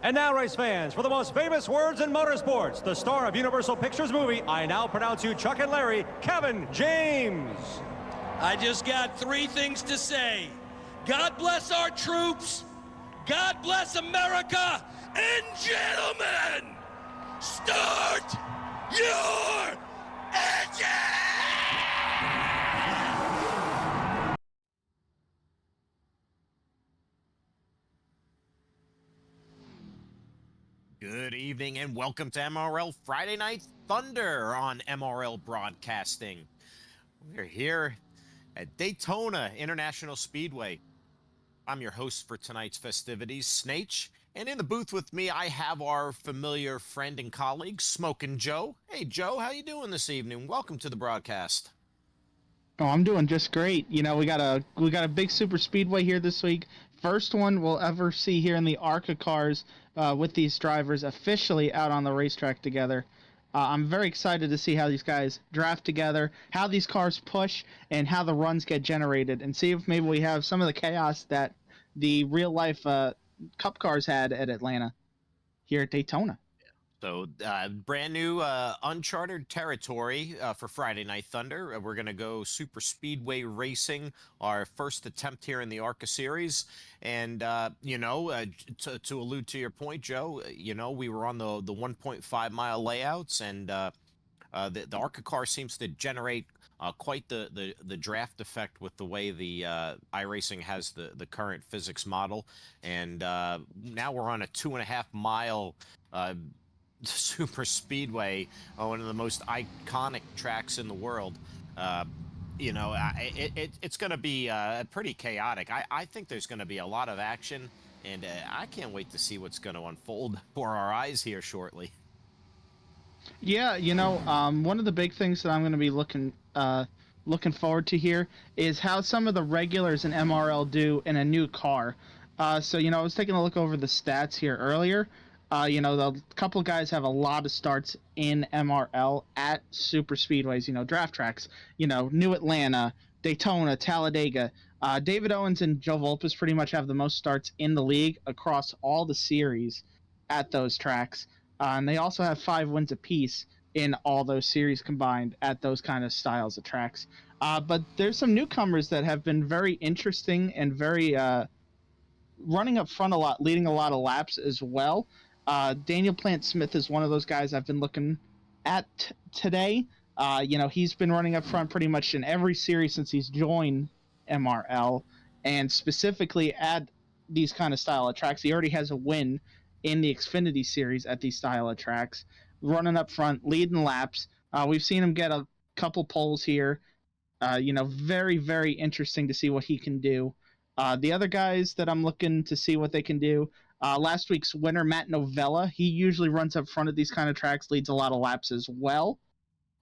And now, race fans, for the most famous words in motorsports, the star of Universal Pictures movie, I now pronounce you Chuck and Larry, Kevin James. I just got three things to say. God bless our troops, God bless America, and gentlemen, start your engine! Good evening and welcome to MRL Friday Night Thunder on MRL Broadcasting. We're here at Daytona International Speedway. I'm your host for tonight's festivities, Snake, and in the booth with me I have our familiar friend and colleague, Smokin' Joe. Hey Joe, how you doing this evening? Welcome to the broadcast. Oh, I'm doing just great. You know, we got a big super speedway here this week. First one we'll ever see here in the ARCA cars with these drivers officially out on the racetrack together. I'm very excited to see how these guys draft together, how these cars push, and how the runs get generated, and see if maybe we have some of the chaos that the real-life Cup cars had at Atlanta here at Daytona. So brand new uncharted territory for Friday Night Thunder. We're going to go super speedway racing, our first attempt here in the ARCA series. And, to allude to your point, Joe, we were on the 1.5 mile layouts, and the ARCA car seems to generate quite the draft effect with the way the iRacing has the current physics model. And now we're on a 2.5 mile super speedway, one of the most iconic tracks in the world. It's going to be pretty chaotic. I think there's going to be a lot of action, and I can't wait to see what's going to unfold for our eyes here shortly. Yeah, one of the big things that I'm going to be looking forward to here is how some of the regulars in MRL do in a new car. I was taking a look over the stats here earlier. The couple guys have a lot of starts in MRL at super speedways, draft tracks, New Atlanta, Daytona, Talladega. David Owens and Joe Volpes pretty much have the most starts in the league across all the series at those tracks. And they also have 5 wins apiece in all those series combined at those kind of styles of tracks. But there's some newcomers that have been very interesting and very running up front a lot, leading a lot of laps as well. Daniel Plant Smith is one of those guys I've been looking at today. He's been running up front pretty much in every series since he's joined MRL, and specifically at these kind of style of tracks. He already has a win in the Xfinity Series at these style of tracks, running up front, leading laps. We've seen him get a couple poles here. Very, very interesting to see what he can do. The other guys that I'm looking to see what they can do, last week's winner, Matt Novella, he usually runs up front of these kind of tracks, leads a lot of laps as well.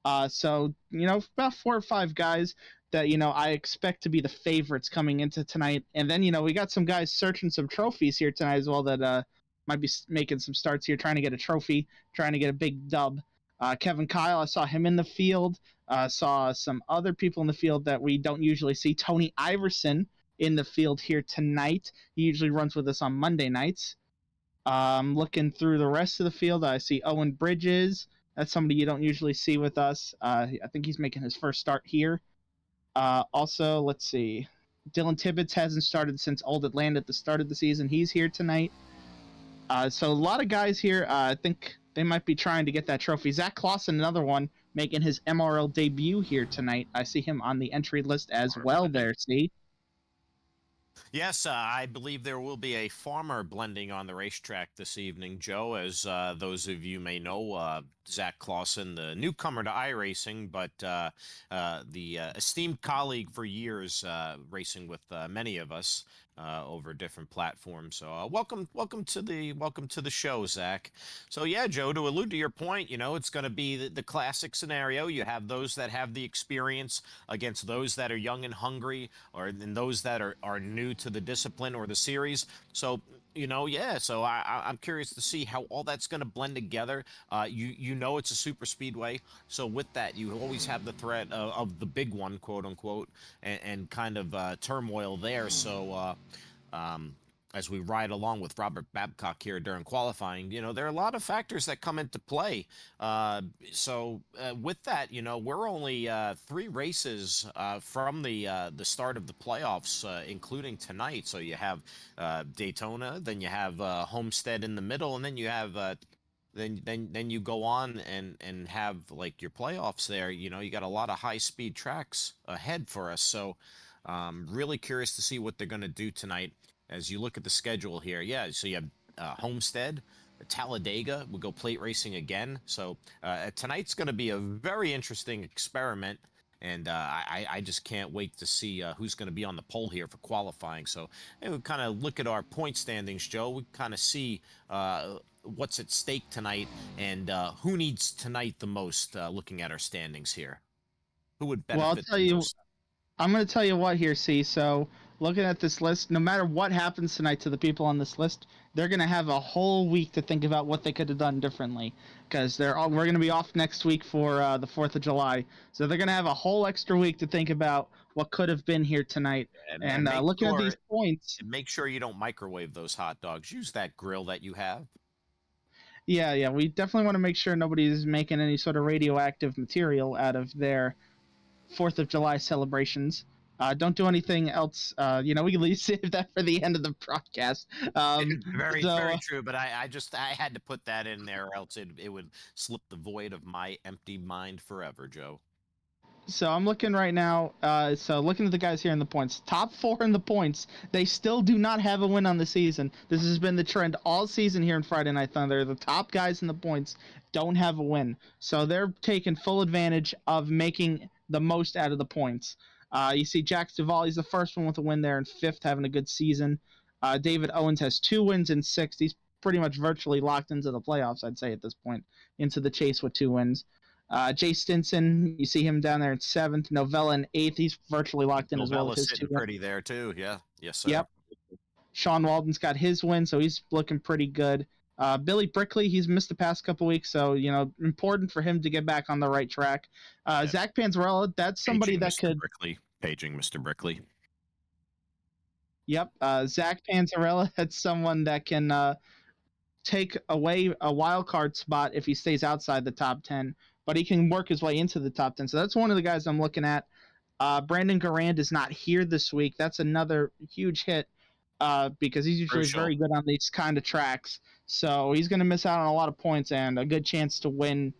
About 4 or 5 guys that, I expect to be the favorites coming into tonight. And then, we got some guys searching some trophies here tonight as well that might be making some starts here, trying to get a trophy, trying to get a big dub. Kevin Kyle, I saw him in the field. Saw some other people in the field that we don't usually see. Tony Iverson in the field here tonight. He usually runs with us on Monday nights. Looking through the rest of the field, I see Owen Bridges. That's somebody you don't usually see with us. I think he's making his first start here. Also, let's see. Dylan Tibbetts hasn't started since Old Atlanta at the start of the season. He's here tonight. So a lot of guys here. I think they might be trying to get that trophy. Zach Clausen, another one, making his MRL debut here tonight. I see him on the entry list as well there, see? Yes, I believe there will be a farmer blending on the racetrack this evening, Joe. As those of you may know, Zach Clausen, the newcomer to iRacing, but the esteemed colleague for years, racing with many of us over different platforms. So welcome to the show, Zach. So yeah, Joe, to allude to your point, it's going to be the classic scenario. You have those that have the experience against those that are young and hungry, or and those that are new to the discipline or the series. So so I'm curious to see how all that's going to blend together. It's a super speedway, so with that you always have the threat of the big one, quote unquote, and kind of turmoil there. So as we ride along with Robert Babcock here during qualifying, there are a lot of factors that come into play. So with that, we're only 3 races from the start of the playoffs, including tonight. So you have Daytona, then you have Homestead in the middle, and then you have then you go on and have like your playoffs there. You got a lot of high speed tracks ahead for us. So really curious to see what they're going to do tonight. As you look at the schedule here, so you have Homestead, Talladega, we'll go plate racing again. So tonight's going to be a very interesting experiment, and I just can't wait to see who's going to be on the pole here for qualifying. So we kind of look at our point standings, Joe. We kind of see what's at stake tonight and who needs tonight the most, looking at our standings here. Who would benefit Well, I'll tell you, most? I'm going to tell you what here, C. So looking at this list, no matter what happens tonight to the people on this list, they're going to have a whole week to think about what they could have done differently, because we're going to be off next week for the 4th of July. So they're going to have a whole extra week to think about what could have been here tonight. And looking at these points, make sure you don't microwave those hot dogs. Use that grill that you have. Yeah, we definitely want to make sure nobody's making any sort of radioactive material out of their 4th of July celebrations. Don't do anything else. We can save that for the end of the broadcast. Very true. But I had to put that in there, or else it would slip the void of my empty mind forever, Joe. So I'm looking right now. Looking at the guys here in the points, top 4 in the points, they still do not have a win on the season. This has been the trend all season here in Friday Night Thunder. The top guys in the points don't have a win, so they're taking full advantage of making the most out of the points. You see Jack Duvali's the first one with a win there in 5th, having a good season. David Owens has 2 wins in 6th. He's pretty much virtually locked into the playoffs, I'd say, at this point, into the chase with 2 wins. Jay Stinson, you see him down there in 7th. Novella in 8th. He's virtually locked in as well. Novella's sitting pretty there too. Yeah. Yes, sir. Yep. Sean Walden's got his win, so he's looking pretty good. Billy Brickley, he's missed the past couple weeks, so important for him to get back on the right track. Zach Panzarella, that's somebody paging Mr. Brickley. Yep, Zach Panzarella, that's someone that can take away a wild card spot if he stays outside the top 10, but he can work his way into the top 10. So that's one of the guys I'm looking at. Brandon Garand is not here this week. That's another huge hit. Because he's usually very good on these kind of tracks. So he's going to miss out on a lot of points and a good chance to win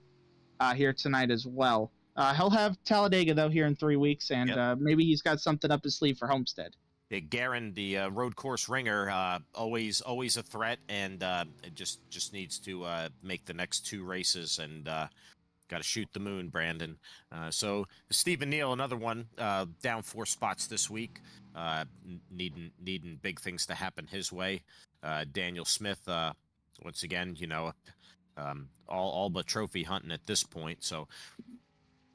here tonight as well. He'll have Talladega, though, here in 3 weeks, and maybe he's got something up his sleeve for Homestead. Yeah, Garen, the road course ringer, always a threat, and it just needs to make the next 2 races, and got to shoot the moon, Brandon. So Stephen Neal, another one, down 4 spots this week. Needing big things to happen his way. Daniel Smith, once again, all but trophy hunting at this point. So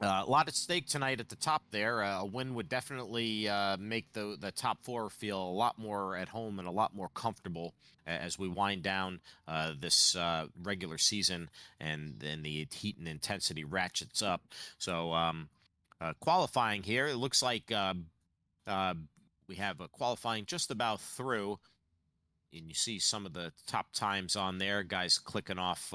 a lot at stake tonight at the top there. A win would definitely make the top 4 feel a lot more at home and a lot more comfortable as we wind down this regular season, and then the heat and intensity ratchets up. So qualifying here, it looks like we have a qualifying just about through, and you see some of the top times on there, guys clicking off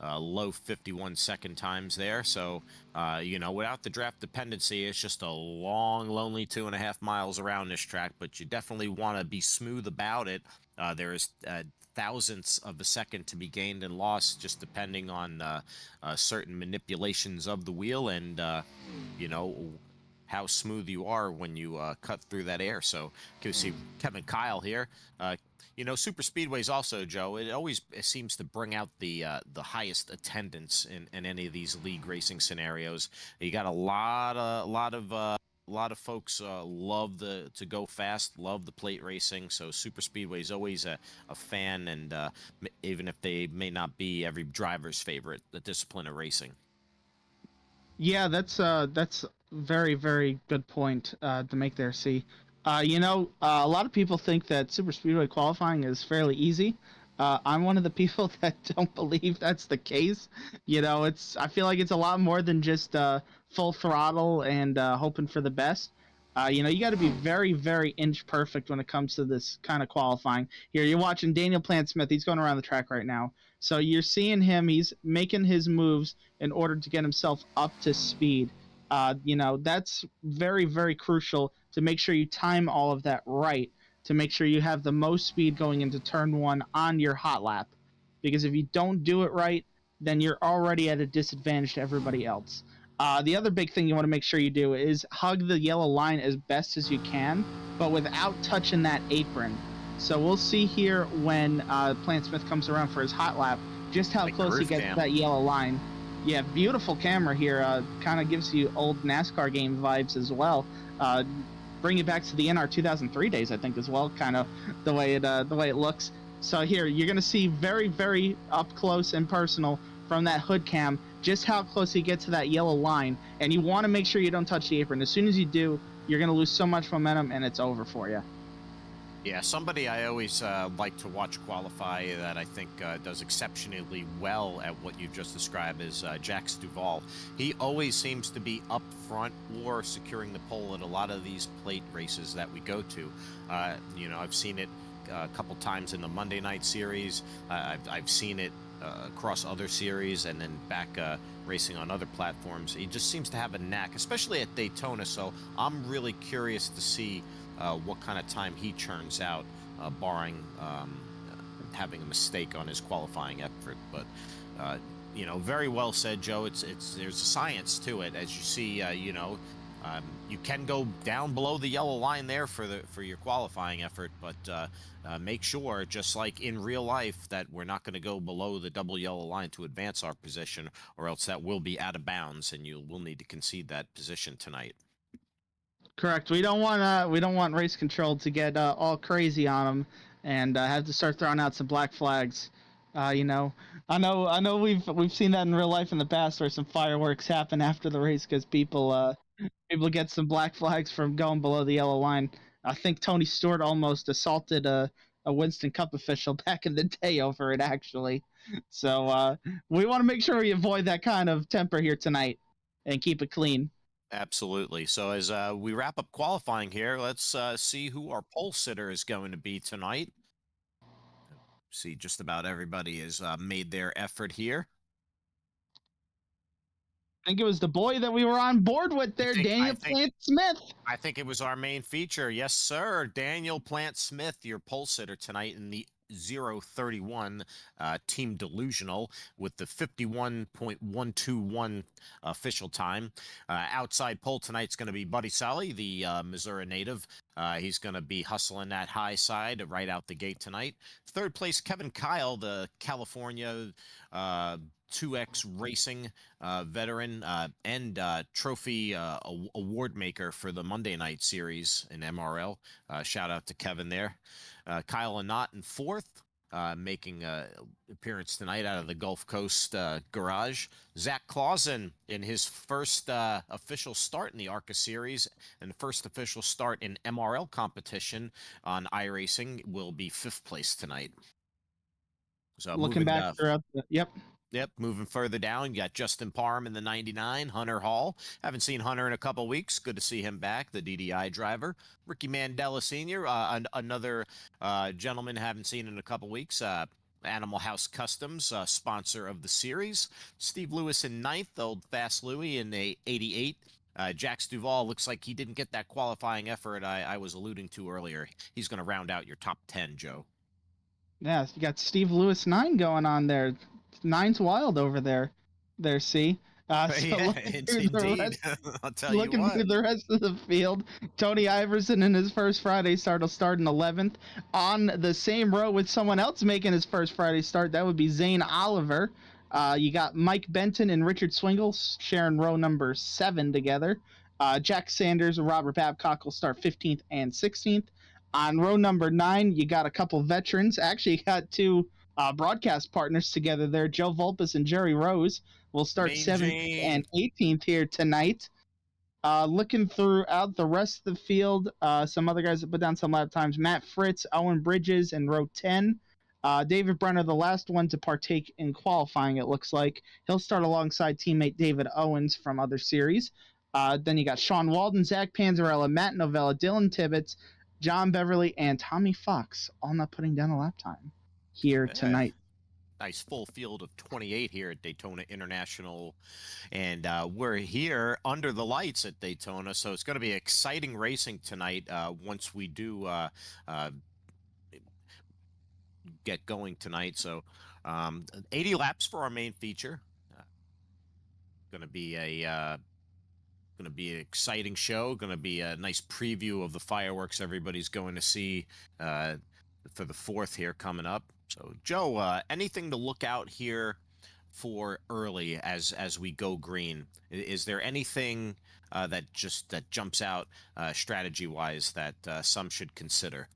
low 51-second times there. So, without the draft dependency, it's just a long, lonely 2.5 miles around this track, but you definitely want to be smooth about it. There is thousandths of a second to be gained and lost, just depending on certain manipulations of the wheel and, how smooth you are when you cut through that air. So you see Kevin Kyle here. Super speedways also, Joe, it seems to bring out the highest attendance in any of these league racing scenarios. You got a lot of folks love to go fast, love the plate racing. So super speedway is always a fan, and even if they may not be every driver's favorite, the discipline of racing. Yeah, that's very, very good point to make there, C. A lot of people think that super speedway qualifying is fairly easy. I'm one of the people that don't believe that's the case. I feel like it's a lot more than just full throttle and hoping for the best. You got to be very, very inch perfect when it comes to this kind of qualifying. Here, you're watching Daniel Plant-Smith. He's going around the track right now. So you're seeing him. He's making his moves in order to get himself up to speed. That's very, very crucial to make sure you time all of that right, to make sure you have the most speed going into turn 1 on your hot lap. Because if you don't do it right, then you're already at a disadvantage to everybody else. The other big thing you want to make sure you do is hug the yellow line as best as you can, but without touching that apron. So we'll see here when Plant-Smith comes around for his hot lap, just how close he gets to that yellow line. Yeah, beautiful camera here. Kind of gives you old NASCAR game vibes as well. Bring it back to the NR 2003 days, I think, as well. Kind of the way it looks. So here, you're going to see very, very up close and personal from that hood cam just how close he gets to that yellow line. And you want to make sure you don't touch the apron. As soon as you do, you're going to lose so much momentum, and it's over for you. Yeah, somebody I always like to watch qualify that I think does exceptionally well at what you've just described is Jacques Duvall. He always seems to be up front or securing the pole at a lot of these plate races that we go to. I've seen it a couple times in the Monday Night Series. I've seen it across other series and then back racing on other platforms. He just seems to have a knack, especially at Daytona. So I'm really curious to see what kind of time he churns out, barring having a mistake on his qualifying effort. But very well said, Joe. There's a science to it, as you see. You can go down below the yellow line there for your qualifying effort, but make sure, just like in real life, that we're not going to go below the double yellow line to advance our position, or else that will be out of bounds, and you will need to concede that position tonight. Correct. We don't want race control to get all crazy on them and have to start throwing out some black flags. I know we've seen that in real life in the past, where some fireworks happen after the race because people get some black flags from going below the yellow line. I think Tony Stewart almost assaulted a Winston Cup official back in the day over it, actually. So we want to make sure we avoid that kind of temper here tonight and keep it clean. Absolutely. So as we wrap up qualifying here, let's see who our pole sitter is going to be tonight. See, just about everybody has made their effort here. I think it was the boy that we were on board with there, Daniel Plant-Smith. I think it was our main feature. Yes, sir. Daniel Plant-Smith, your pole sitter tonight in the 031 Team Delusional with the 51.121 official time. Outside pole tonight's going to be Buddy Solly, the Missouri native. He's going to be hustling that high side right out the gate tonight. Third place, Kevin Kyle, the California 2X Racing veteran and trophy award maker for the Monday Night Series in MRL. Shout out to Kevin there. Kyle Anott in fourth, making an appearance tonight out of the Gulf Coast garage. Zach Clausen in his first official start in the ARCA series and first official start in MRL competition on iRacing will be fifth place tonight. So looking back throughout Yep, moving further down, you got Justin Parham in the 99, Hunter Hall. Haven't seen Hunter in a couple weeks. Good to see him back, the DDI driver. Ricky Mandela Sr., another gentleman haven't seen in a couple weeks. Animal House Customs, sponsor of the series. Steve Lewis in ninth, old Fast Louie in the 88. Jacques Duvall looks like he didn't get that qualifying effort I was alluding to earlier. He's going to round out your top 10, Joe. Yeah, you got Steve Lewis 9 going on there. 9's wild over there. See? Indeed. I'll tell you what. Looking through the rest of the field, Tony Iverson in his first Friday start will start in 11th. On the same row with someone else making his first Friday start, that would be Zane Oliver. You got Mike Benton and Richard Swingle sharing row number 7 together. Jack Sanders and Robert Babcock will start 15th and 16th. On row number 9, you got a couple veterans. Actually, you got 2 broadcast partners together there. Joe Volpus and Jerry Rose will start 7th and 18th here tonight. Looking throughout the rest of the field, some other guys that put down some lap times. Matt Fritz, Owen Bridges in row 10. David Brenner, the last one to partake in qualifying, it looks like. He'll start alongside teammate David Owens from other series. Then you got Sean Walden, Zach Panzarella, Matt Novella, Dylan Tibbetts, John Beverly, and Tommy Fox, all not putting down a lap time here tonight. Nice full field of 28 here at Daytona International, and we're here under the lights at Daytona, so it's going to be exciting racing tonight once we do get going tonight. So 80 laps for our main feature. Going to be an exciting show. Going to be a nice preview of the fireworks everybody's going to see for the 4th here coming up. So, Joe, anything to look out here for early as we go green? Is there anything that jumps out strategy-wise that some should consider?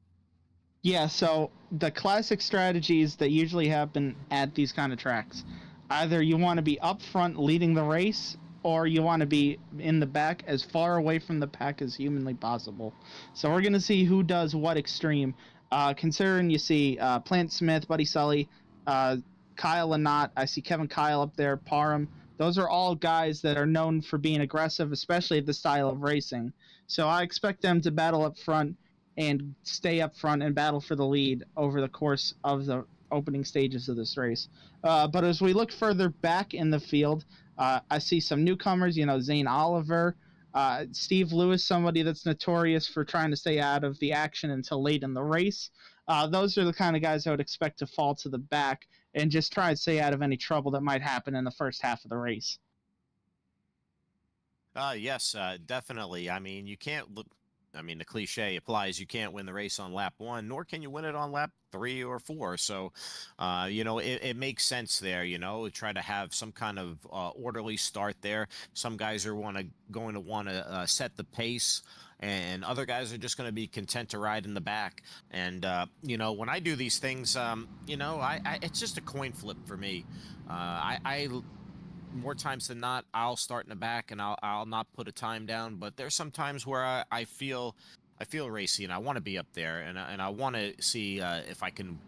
Yeah, so the classic strategies that usually happen at these kind of tracks, either you want to be up front leading the race, or you want to be in the back as far away from the pack as humanly possible. So we're going to see who does what extreme. Considering you see Plant Smith, Buddy Sully, Kyle Lynott, I see Kevin Kyle up there, Parham. Those are all guys that are known for being aggressive, especially the style of racing. So I expect them to battle up front and stay up front and battle for the lead over the course of the opening stages of this race. But as we look further back in the field, I see some newcomers, Zane Oliver, Steve Lewis, somebody that's notorious for trying to stay out of the action until late in the race. Those are the kind of guys I would expect to fall to the back and just try and stay out of any trouble that might happen in the first half of the race. Yes, definitely. I mean, you can't look. I mean, the cliche applies. You can't win the race on lap 1, nor can you win it on lap 3 or 4. So, it makes sense there, try to have some kind of orderly start there. Some guys are going to want to set the pace, and other guys are just going to be content to ride in the back. And, when I do these things, it's just a coin flip for me. I more times than not, I'll start in the back and I'll not put a time down. But there's some times where I feel racy and I want to be up there, and I want to see if I can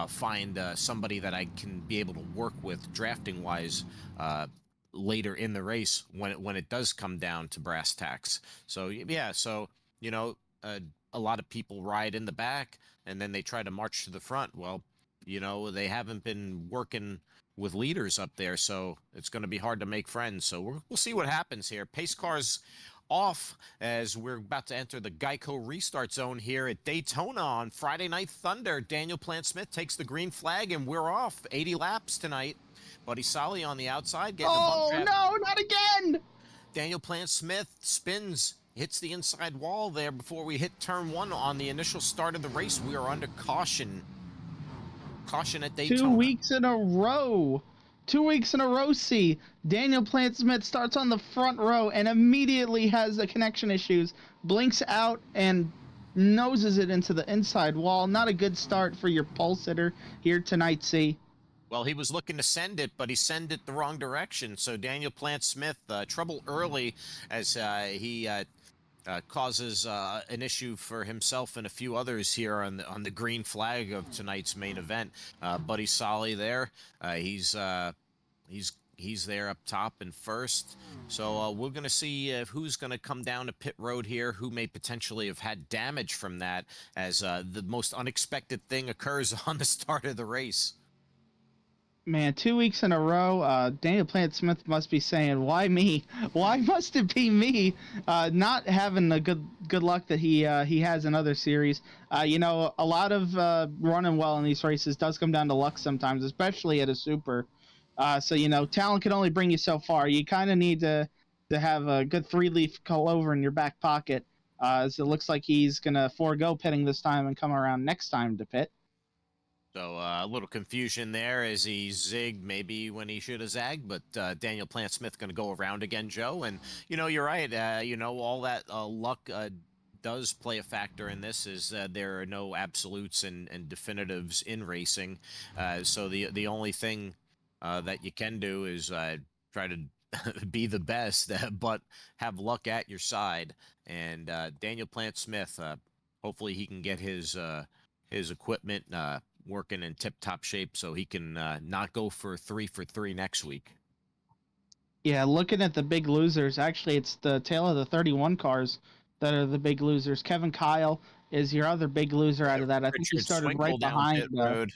find somebody that I can be able to work with drafting wise later in the race when it does come down to brass tacks. So yeah, a lot of people ride in the back and then they try to march to the front. Well, they haven't been working with leaders up there, so it's going to be hard to make friends. So we'll see what happens here. Pace cars off as we're about to enter the Geico restart zone here at Daytona on Friday Night Thunder. Daniel Plant Smith takes the green flag and we're off. 80 laps tonight. Buddy Solly on the outside getting a bump trap. No, not again! Daniel Plant Smith spins, hits the inside wall there before we hit turn 1 on the initial start of the race. We are under caution. Caution at Daytona. 2 weeks in a row. 2 weeks in a row, see. Daniel Plant Smith starts on the front row and immediately has the connection issues, blinks out and noses it into the inside wall. Not a good start for your pole sitter here tonight, see. Well, he was looking to send it, but he sent it the wrong direction. So Daniel Plant Smith, trouble early as he causes an issue for himself and a few others here on the green flag of tonight's main event. Buddy Solly there, he's there up top in first. So we're going to see who's going to come down to pit road here, who may potentially have had damage from that, as the most unexpected thing occurs on the start of the race. Man, 2 weeks in a row, Daniel Plant Smith must be saying, why me? Why must it be me? Not having the good luck that he has in other series. A lot of running well in these races does come down to luck sometimes, especially at a super. So, talent can only bring you so far. You kind of need to have a good 3-leaf clover in your back pocket, as it looks like he's going to forego pitting this time and come around next time to pit. So a little confusion there as he zigged maybe when he should have zagged, but Daniel Plant Smith going to go around again, Joe. And, you're right. All that luck does play a factor in this, is there are no absolutes and definitives in racing. So the only thing that you can do is try to be the best, but have luck at your side. And Daniel Plant Smith, hopefully he can get his equipment working in tip-top shape so he can not go for 3 for 3 next week. Yeah, looking at the big losers, actually, it's the tail of the 31 cars that are the big losers. Kevin Kyle is your other big loser out of that. I think he Richard started right Swingle down behind. pit road.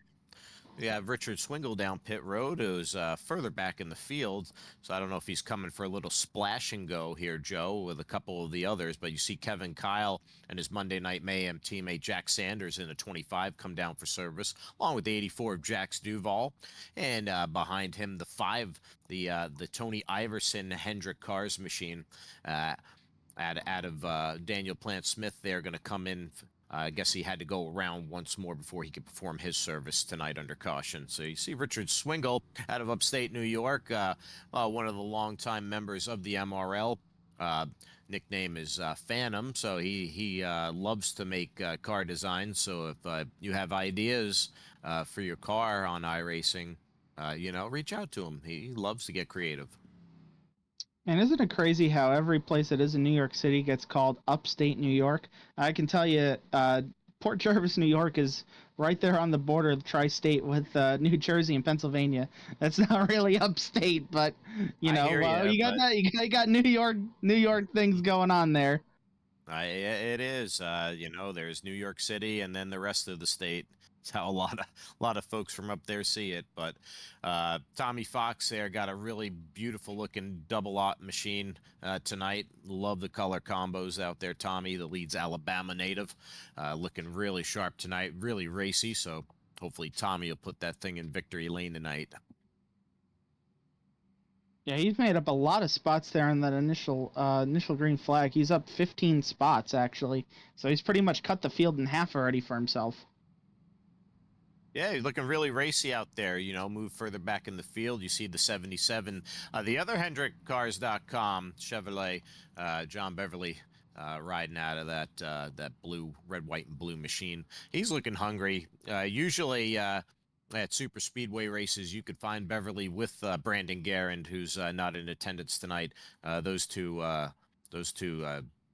Yeah, Richard Swingle down pit road, who's further back in the field. So I don't know if he's coming for a little splash and go here, Joe, with a couple of the others. But you see Kevin Kyle and his Monday Night Mayhem teammate Jack Sanders in a 25 come down for service, along with the 84 of Jax Duval. And behind him, the 5, the Tony Iverson Hendrick Cars machine. Out of Daniel Plant Smith, they're going to come in. I guess he had to go around once more before he could perform his service tonight under caution. So you see Richard Swingle out of upstate New York, one of the longtime members of the MRL. Nickname is Phantom, so he loves to make car designs. So if you have ideas for your car on iRacing, reach out to him. He loves to get creative. And isn't it crazy how every place that is in New York City gets called upstate New York? I can tell you, Port Jervis, New York is right there on the border of the tri-state with New Jersey and Pennsylvania. That's not really upstate, but you got that. You got New York things going on there. It is. There's New York City, and then the rest of the state. It's how a lot of folks from up there see it. But Tommy Fox there got a really beautiful looking double aught machine tonight. Love the color combos out there. Tommy, the Leeds Alabama native, looking really sharp tonight, really racy. So hopefully Tommy will put that thing in victory lane tonight. Yeah, he's made up a lot of spots there on that initial green flag. He's up 15 spots actually, so he's pretty much cut the field in half already for himself. Yeah, he's looking really racy out there. Move further back in the field. You see the 77. The other HendrickCars.com Chevrolet, John Beverly, riding out of that blue, red, white, and blue machine. He's looking hungry. Usually at super speedway races, you could find Beverly with Brandon Garand, who's not in attendance tonight. Those two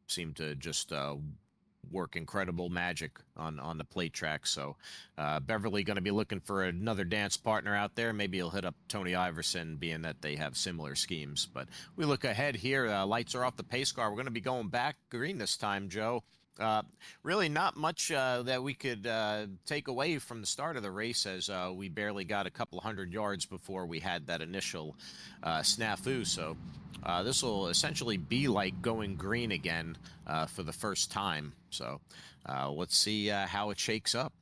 seem to just work incredible magic on the plate track. So Beverly going to be looking for another dance partner out there. Maybe he'll hit up Tony Iverson, being that they have similar schemes. But we look ahead here. Lights are off the pace car. We're going to be going back green this time, Joe. Really not much that we could take away from the start of the race, as we barely got a couple 100 yards before we had that initial snafu. So this will essentially be like going green again for the first time. So let's see how it shakes up.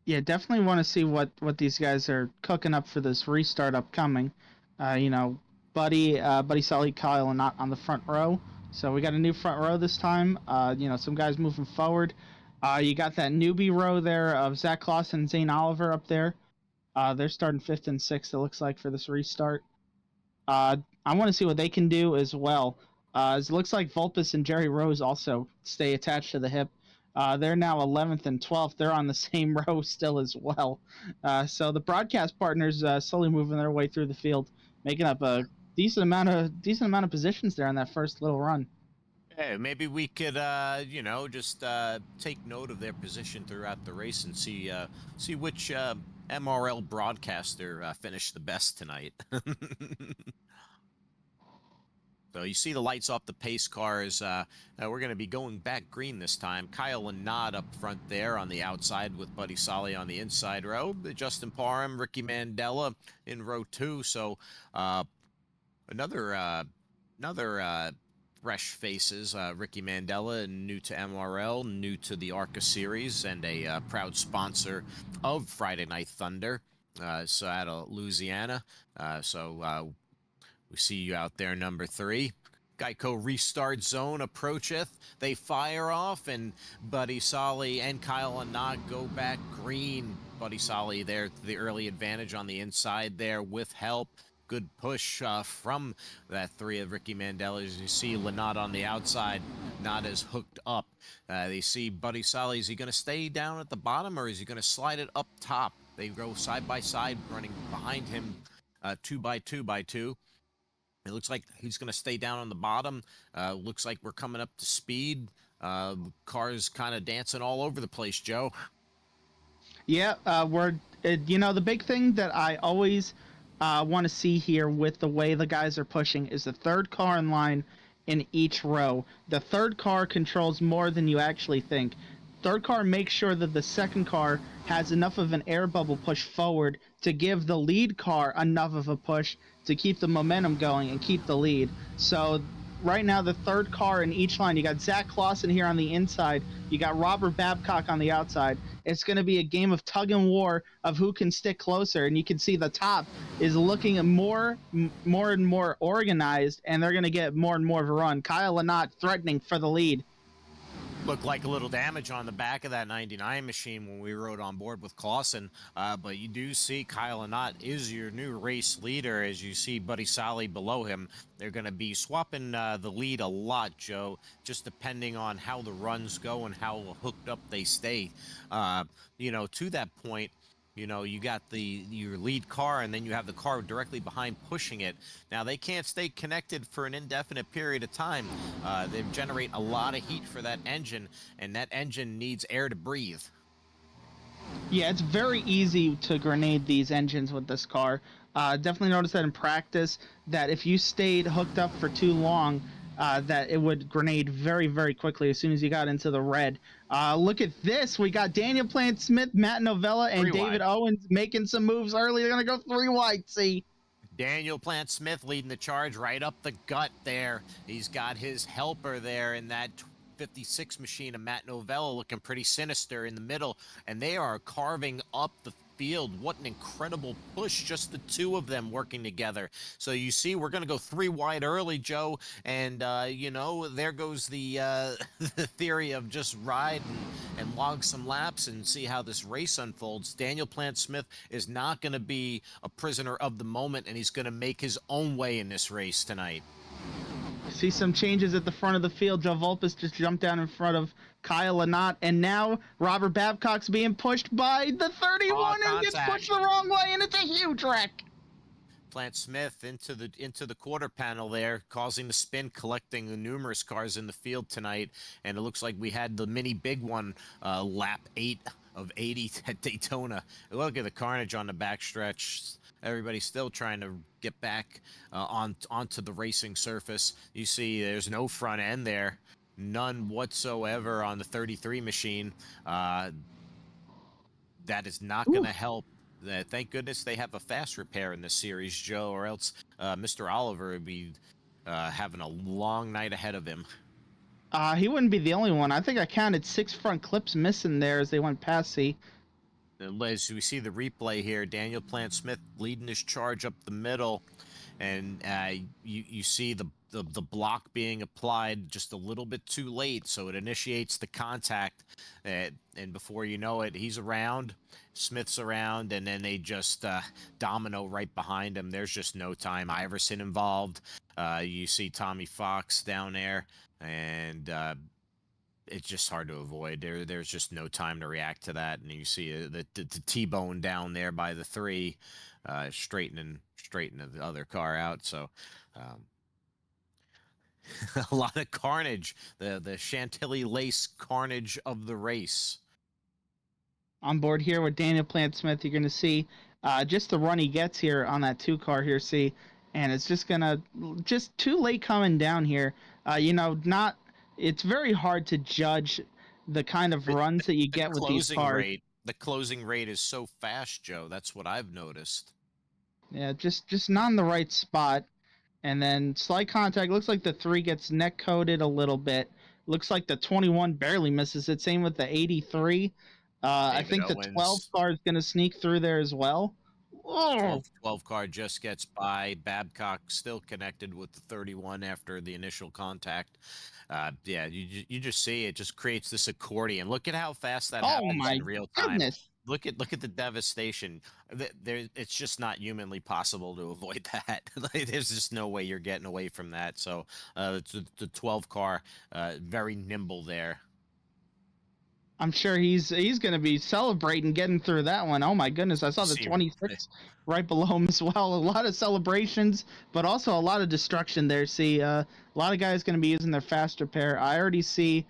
Yeah, definitely want to see what these guys are cooking up for this restart upcoming. Buddy Sully, Kyle, and not on the front row. So we got a new front row this time. Some guys moving forward. You got that newbie row there of Zach Clausen and Zane Oliver up there. They're starting 5th and 6th, it looks like, for this restart. I want to see what they can do as well. It looks like Vulpes and Jerry Rose also stay attached to the hip. They're now 11th and 12th. They're on the same row still as well. So the broadcast partners slowly moving their way through the field, making up a decent amount of positions there on that first little run. Hey, maybe we could, just take note of their position throughout the race and see which MRL broadcaster finished the best tonight. So you see the lights off the pace cars. We're going to be going back green this time. Kyle and Nod up front there on the outside with Buddy Solly on the inside row. Justin Parham, Ricky Mandela in row 2. So another fresh faces. Ricky Mandela, new to MRL, new to the ARCA series, and a proud sponsor of Friday Night Thunder. So out of Louisiana. We see you out there, number 3. Geico restart zone approacheth. They fire off, and Buddy Solly and Kyle and Knott go back green. Buddy Solly there, the early advantage on the inside there with help. Good push from that 3 of Ricky Mandela. As you see Lynott on the outside, not as hooked up. They see Buddy Solly. Is he going to stay down at the bottom, or is he going to slide it up top? They go side by side, running behind him 2 by 2 by 2. It looks like he's going to stay down on the bottom. Looks like we're coming up to speed. Cars kind of dancing all over the place, Joe. Yeah, the big thing that I always want to see here with the way the guys are pushing is the third car in line in each row. The third car controls more than you actually think. Third car makes sure that the second car has enough of an air bubble push forward to give the lead car enough of a push to keep the momentum going and keep the lead. So right now, the third car in each line, you got Zach Clausen here on the inside, you got Robert Babcock on the outside. It's going to be a game of tug and war of who can stick closer, and you can see the top is looking more and more organized, and they're going to get more and more of a run. Kyle Lynott threatening for the lead. Looked like a little damage on the back of that 99 machine when we rode on board with Clausen, but you do see Kyle Lynott is your new race leader. As you see Buddy Solly below him, they're going to be swapping the lead a lot, Joe, just depending on how the runs go and how hooked up they stay. To that point, you got your lead car, and then you have the car directly behind pushing it. Now, they can't stay connected for an indefinite period of time. They generate a lot of heat for that engine, and that engine needs air to breathe. Yeah, it's very easy to grenade these engines with this car. Definitely noticed that in practice, that if you stayed hooked up for too long, that it would grenade very, very quickly as soon as you got into the red. Look at this. We got Daniel Plant-Smith, Matt Novella, and David Owens making some moves early. They're going to go 3 wide, see. Daniel Plant-Smith leading the charge right up the gut there. He's got his helper there in that 56 machine of Matt Novella looking pretty sinister in the middle, and they are carving up the field. What an incredible push, just the two of them working together. So you see, we're going to go 3 wide early, Joe, and there goes the the theory of just ride and log some laps and see how this race unfolds. Daniel Plant-Smith is not going to be a prisoner of the moment, and he's going to make his own way in this race tonight. See some changes at the front of the field. Joe Volpus just jumped down in front of Kyle Lynott, and now Robert Babcock's being pushed by the 31 and gets pushed the wrong way, and it's a huge wreck. Plant-Smith into the quarter panel there, causing the spin, collecting the numerous cars in the field tonight, and it looks like we had the mini big one, lap 8 of 80 at Daytona. Look at the carnage on the backstretch. Everybody's still trying to get back onto the racing surface. You see there's no front end there. None whatsoever on the 33 machine. That is not going to help. Thank goodness they have a fast repair in this series, Joe, or else Mr. Oliver would be having a long night ahead of him. He wouldn't be the only one. I think I counted 6 front clips missing there as they went past C. As we see the replay here, Daniel Plant-Smith leading his charge up the middle, and you see the block being applied just a little bit too late, so it initiates the contact, and before you know it, he's around, Smith's around, and then they just domino right behind him. There's just no time. Iverson involved. You see Tommy Fox down there, and it's just hard to avoid. There's just no time to react to that, and you see the T-bone down there by the 3, straightening the other car out. So a lot of carnage, the Chantilly lace carnage of the race. On board here with Daniel Plant-Smith, you're going to see just the run he gets here on that 2 car here, see, and it's just too late coming down here. It's very hard to judge the kind of runs that you get with these cars. The closing rate is so fast, Joe. That's what I've noticed. Yeah, just not in the right spot. And then slight contact. Looks like the 3 gets neck coated a little bit. Looks like the 21 barely misses it. Same with the 83. I think the 12 car is going to sneak through there as well. 12 car just gets by. Babcock still connected with the 31 after the initial contact. Yeah, you just see it just creates this accordion. Look at how fast that happens in real time. Goodness. Look at the devastation. It's just not humanly possible to avoid that. There's just no way you're getting away from that. So the 12 car, very nimble there. I'm sure he's going to be celebrating getting through that one. Oh my goodness, I saw the 26 right below him as well. A lot of celebrations, but also a lot of destruction there. See, a lot of guys going to be using their fast repair. I already see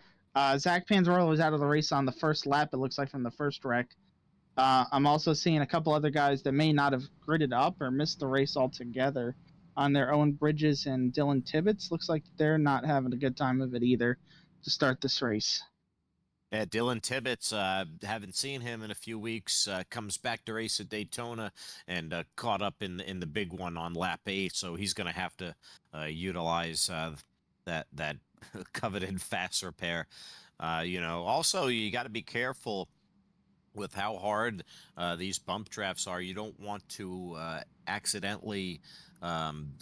Zach Panzarella was out of the race on the first lap, it looks like, from the first wreck. I'm also seeing a couple other guys that may not have gridded up or missed the race altogether on their own bridges, and Dylan Tibbetts looks like they're not having a good time of it either to start this race. Yeah, Dylan Tibbetts, haven't seen him in a few weeks. Comes back to race at Daytona and caught up in the big one on lap 8, so he's going to have to utilize that coveted fast repair. Also you got to be careful with how hard these bump drafts are. You don't want to accidentally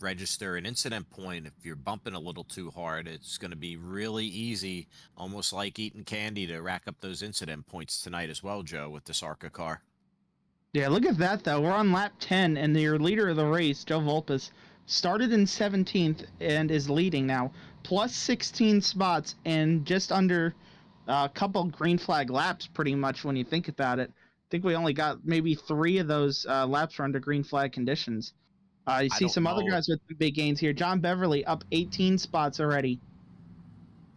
register an incident point if you're bumping a little too hard. It's going to be really easy, almost like eating candy, to rack up those incident points tonight as well, Joe, with this ARCA car. Yeah, look at that though. We're on lap 10, and your leader of the race, Joe Volpes, started in 17th and is leading now, plus 16 spots and just under a couple green flag laps, pretty much when you think about it. I think we only got maybe 3 of those laps were under green flag conditions. You I see don't some other know. guys with big gains here. John Beverly up 18 spots already.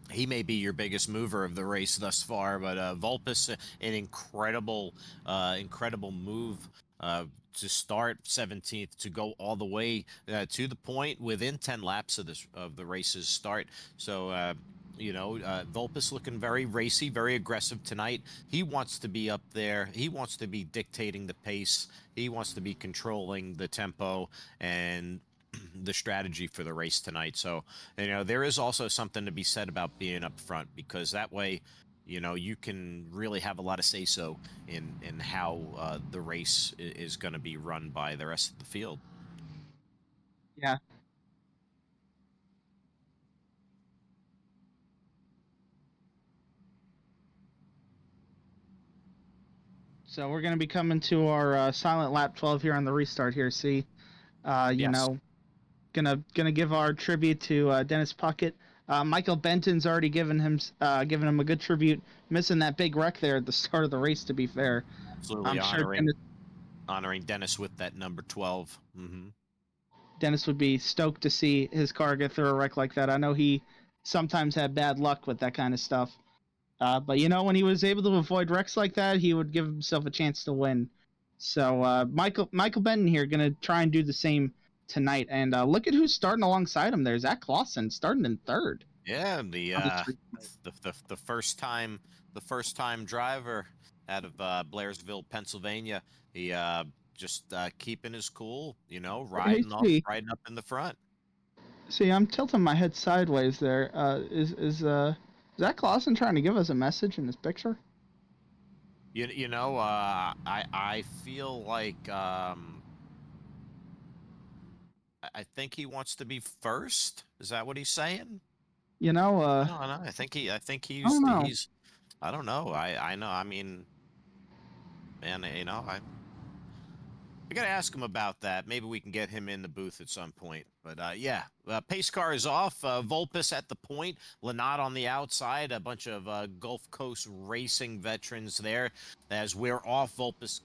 He may be your biggest mover of the race thus far, but Vulpes, an incredible move to start 17th, to go all the way to the point within 10 laps of the race's start. So Vulpes looking very racy, very aggressive tonight. He wants to be up there. He wants to be dictating the pace. He wants to be controlling the tempo and the strategy for the race tonight. So, there is also something to be said about being up front, because that way, you can really have a lot of say-so in how the race is going to be run by the rest of the field. Yeah. So we're going to be coming to our silent lap 12 here on the restart here. See, Yes. Gonna give our tribute to Dennis Puckett. Michael Benton's already given him a good tribute, missing that big wreck there at the start of the race. To be fair, Absolutely I'm sure honoring Dennis with that number 12. Dennis would be stoked to see his car get through a wreck like that. I know he sometimes had bad luck with that kind of stuff, but when he was able to avoid wrecks like that, he would give himself a chance to win. So Michael Benton here gonna try and do the same tonight. And look at who's starting alongside him there. Zach Clausen starting in third. Yeah, the first time driver out of Blairsville, Pennsylvania. He just keeping his cool, Hey, riding up in the front. see, I'm tilting my head sideways there. Is Zach Clausen trying to give us a message in this picture? I feel like I think he wants to be first. Is that what he's saying? You know, I don't know. I think I don't know. he's I don't know. I know. I mean, man, I gotta ask him about that. Maybe we can get him in the booth at some point. But yeah, pace car is off. Vulpes at the point, Lynott on the outside. A bunch of Gulf Coast racing veterans there. As we're off, Vulpes.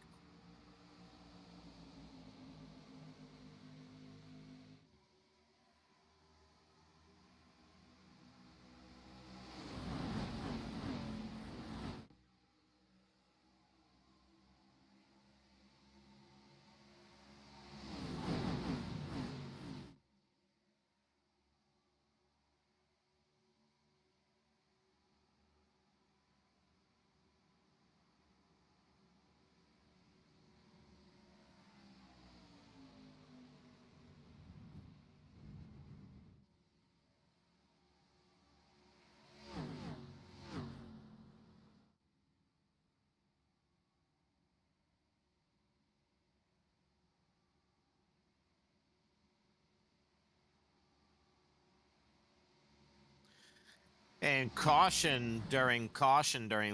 And caution during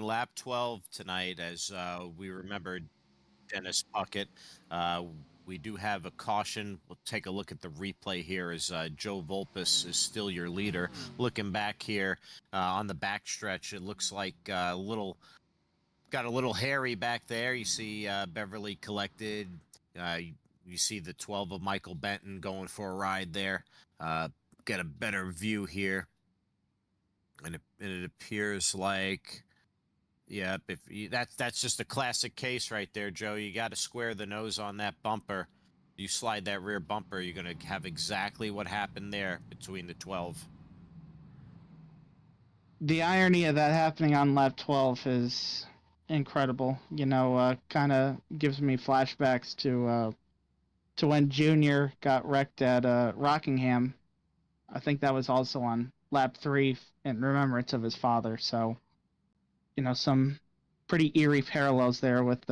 lap 12 tonight, as we remembered Dennis Puckett. We do have a caution. We'll take a look at the replay here as Joe Vulpes is still your leader. Looking back here on the backstretch, it looks like got a little hairy back there. You see Beverly collected. You see the 12 of Michael Benton going for a ride there. Get a better view here. And it appears like, Yep. That's just a classic case right there, Joe. You got to square the nose on that bumper. You slide that rear bumper, you're going to have exactly what happened there between the 12. The irony of that happening on lap 12 is incredible. Kind of gives me flashbacks to when Junior got wrecked at Rockingham. I think that was also on lap 3 in remembrance of his father. So, some pretty eerie parallels there with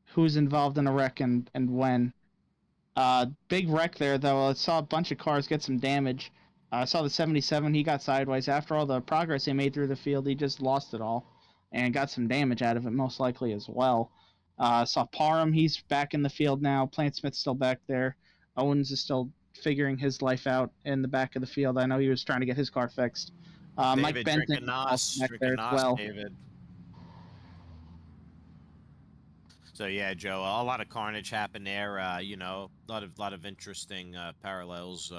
who's involved in a wreck and when. Big wreck there, though. I saw a bunch of cars get some damage. I saw the 77. He got sideways. After all the progress he made through the field, he just lost it all and got some damage out of it, most likely as well. Saw Parham. He's back in the field now. Plant Smith's still back there. Owens is still figuring his life out in the back of the field. I know he was trying to get his car fixed. Mike Benton back there as well. David. So yeah, Joe, a lot of carnage happened there. A lot of interesting parallels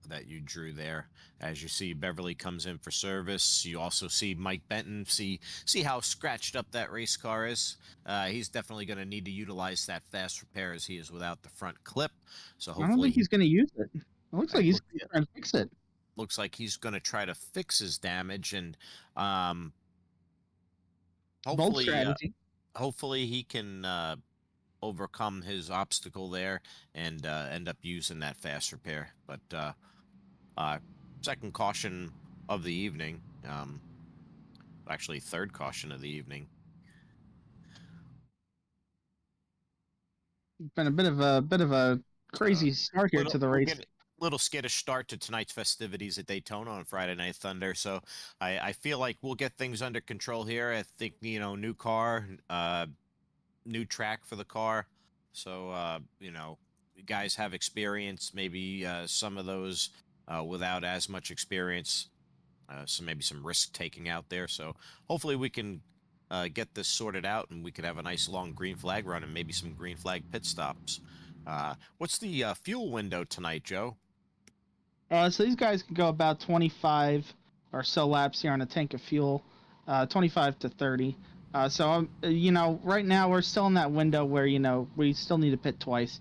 that you drew there. As you see, Beverly comes in for service. You also see Mike Benton. See how scratched up that race car is. He's definitely going to need to utilize that fast repair as he is without the front clip. So hopefully, I don't think he's going to use it. It looks like he's going to try and fix it. Looks like he's going to try to fix his damage, and hopefully he can overcome his obstacle there and end up using that fast repair. But second caution of the evening, actually third caution of the evening. Been a bit of a crazy start here to the race. Little skittish start to tonight's festivities at Daytona on Friday Night Thunder. So I feel like we'll get things under control here. I think, new car, new track for the car. So, guys have experience, maybe some of those without as much experience. So maybe some risk taking out there. So hopefully we can get this sorted out and we could have a nice long green flag run and maybe some green flag pit stops. What's the fuel window tonight, Joe? So these guys can go about 25 or so laps here on a tank of fuel, 25 to 30. So, right now we're still in that window where, we still need to pit twice.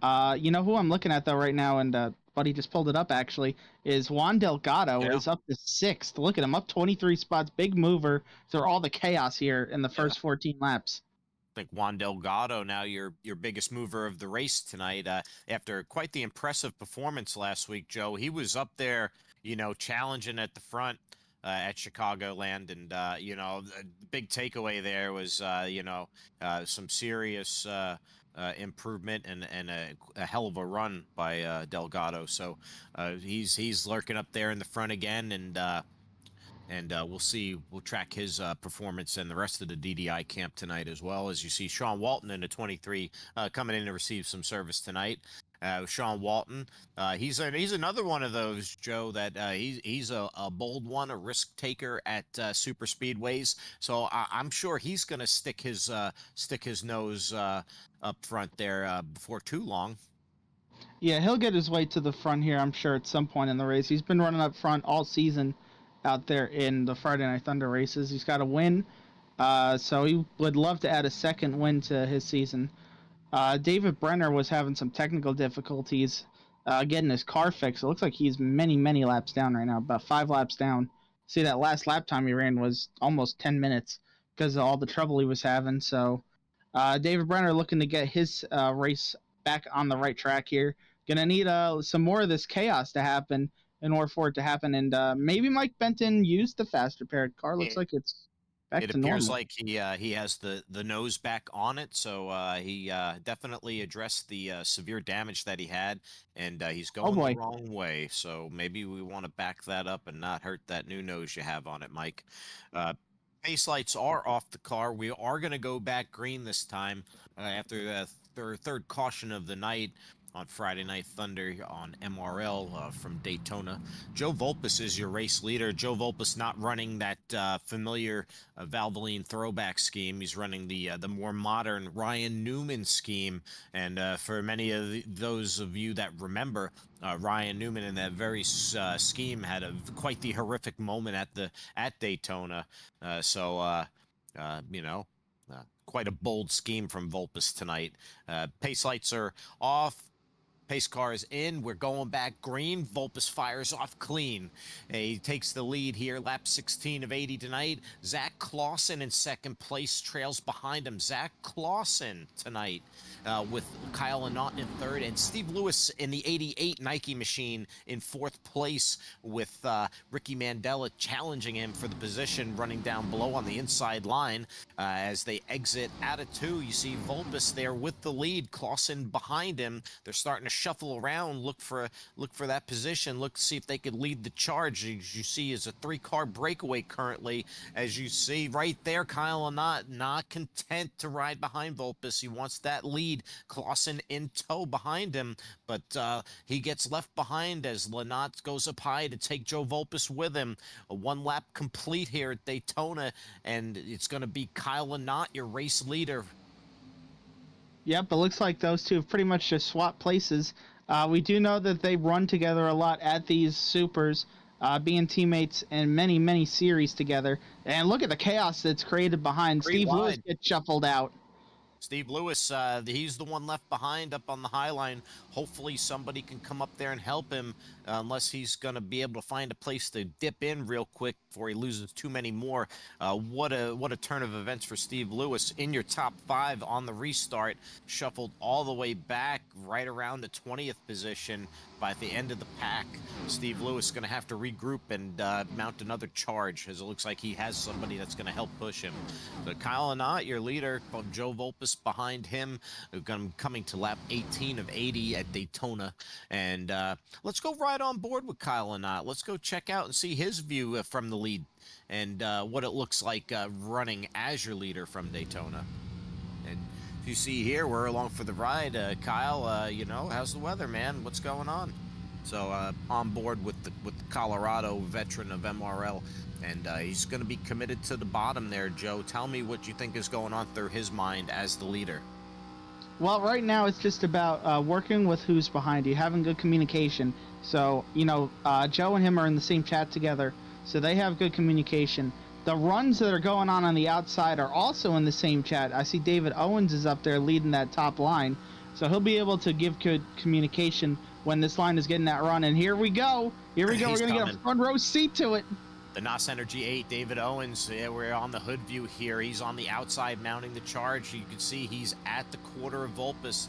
Who I'm looking at, though, right now, and Buddy just pulled it up, actually, is Juan Delgado is up to 6th. Look at him, up 23 spots, big mover through all the chaos here in the first 14 laps. I think Juan Delgado now your biggest mover of the race tonight after quite the impressive performance last week, Joe. He was up there, challenging at the front at Chicagoland, and the big takeaway there was some serious improvement and a hell of a run by Delgado. So he's lurking up there in the front again, and we'll track his performance and the rest of the DDI camp tonight, as well as you see Sean Walton in the 23 coming in to receive some service tonight. Sean Walton, he's another one of those, Joe, that he's a bold one, a risk taker at super speedways. So I'm sure he's going to stick his nose up front there before too long. Yeah, he'll get his way to the front here, I'm sure, at some point in the race. He's been running up front all season out there in the Friday Night Thunder races. He's got a win, so he would love to add a second win to his season. David Brenner was having some technical difficulties getting his car fixed. It looks like he's many laps down right now, about 5 laps down. See, that last lap time he ran was almost 10 minutes because of all the trouble he was having. So David Brenner looking to get his race back on the right track here. Gonna need some more of this chaos to happen in order for it to happen. And maybe Mike Benton used the fast repaired car. Looks like it's back to normal. It appears like he has the nose back on it, so he definitely addressed the severe damage that he had, and he's going the wrong way. So maybe we want to back that up and not hurt that new nose you have on it, Mike. Pace lights are off the car. We are going to go back green this time after the third caution of the night. on Friday Night Thunder on MRL from Daytona. Joe Volpus is your race leader. Joe Volpus not running that familiar Valvoline throwback scheme. He's running the more modern Ryan Newman scheme. And for many of those of you that remember, Ryan Newman in that very scheme had quite the horrific moment at Daytona. Quite a bold scheme from Volpus tonight. Pace lights are off. Pace car is in. We're going back green. Volpus fires off clean. He takes the lead here. Lap 16 of 80 tonight. Zach Clausen in second place, trails behind him. Zach Clausen tonight with Kyle Anott in third, and Steve Lewis in the 88 Nike machine in fourth place with Ricky Mandela challenging him for the position, running down below on the inside line. As they exit out of two, you see Volpus there with the lead. Clausen behind him. They're starting to shuffle around, look for that position, look to see if they could lead the charge. As you see, is a 3-car breakaway currently. As you see right there, Kyle Anott not content to ride behind Volpus. He wants that lead. Clausen in tow behind him, but he gets left behind as Lanot goes up high to take Joe Volpus with him. A 1 lap complete here at Daytona, and it's going to be Kyle Anott, your race leader. Yep, it looks like those two have pretty much just swapped places. We do know that they run together a lot at these supers, being teammates in many, many series together. And look at the chaos that's created behind. Steve Lewis gets shuffled out. Steve Lewis, he's the one left behind up on the high line. Hopefully somebody can come up there and help him, unless he's going to be able to find a place to dip in real quick before he loses too many more. What a turn of events for Steve Lewis. In your top 5 on the restart, shuffled all the way back right around the 20th position by the end of the pack. Steve Lewis is going to have to regroup and mount another charge, as it looks like he has somebody that's going to help push him. But Kyle Anott, your leader, Joe Volpus behind him, coming to lap 18 of 80 at Daytona. And let's go right on board with Kyle Anott. Let's go check out and see his view from the lead and what it looks like running as your leader from Daytona. And you see here, we're along for the ride. Kyle, how's the weather, man? What's going on? So on board with the Colorado veteran of MRL, and he's going to be committed to the bottom there. Joe, tell me what you think is going on through his mind as the leader. Well, right now it's just about working with who's behind you, having good communication. So, Joe and him are in the same chat together, so they have good communication. The runs that are going on the outside are also in the same chat. I see David Owens is up there leading that top line, so he'll be able to give good communication when this line is getting that run. And here we go. We're going to get a front row seat to it. The NOS Energy 8, David Owens, we're on the hood view here. He's on the outside mounting the charge. You can see he's at the quarter of Volpus.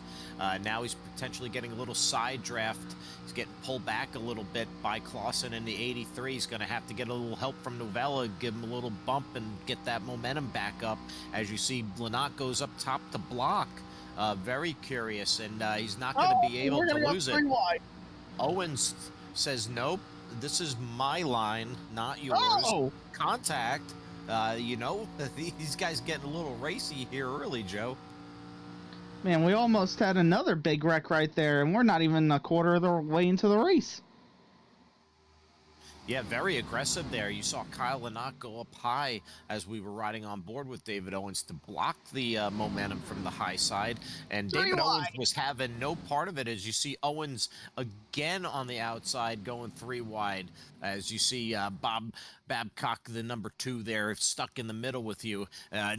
Now he's potentially getting a little side draft. He's getting pulled back a little bit by Clausen in the 83. He's going to have to get a little help from Novella, give him a little bump and get that momentum back up. As you see, Lanot goes up top to block. Very curious, and he's not going to be able to lose it. Owens says, nope. This is my line, not yours. Oh! Contact. These guys getting a little racy here early, Joe. Man, we almost had another big wreck right there, and we're not even a quarter of the way into the race. Yeah, very aggressive there. You saw Kyle Lanot go up high as we were riding on board with David Owens to block the momentum from the high side. And David Owens was having no part of it, as you see Owens again on the outside going 3 wide. As you see Bob Babcock, the number 2 there, stuck in the middle with you.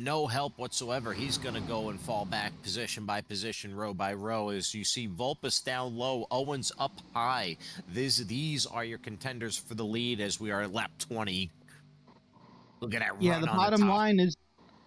No help whatsoever. He's going to go and fall back position by position, row by row. As you see Volpus down low, Owens up high. These are your contenders for the lead as we are at lap 20. Look at that run. Yeah, the bottom line is,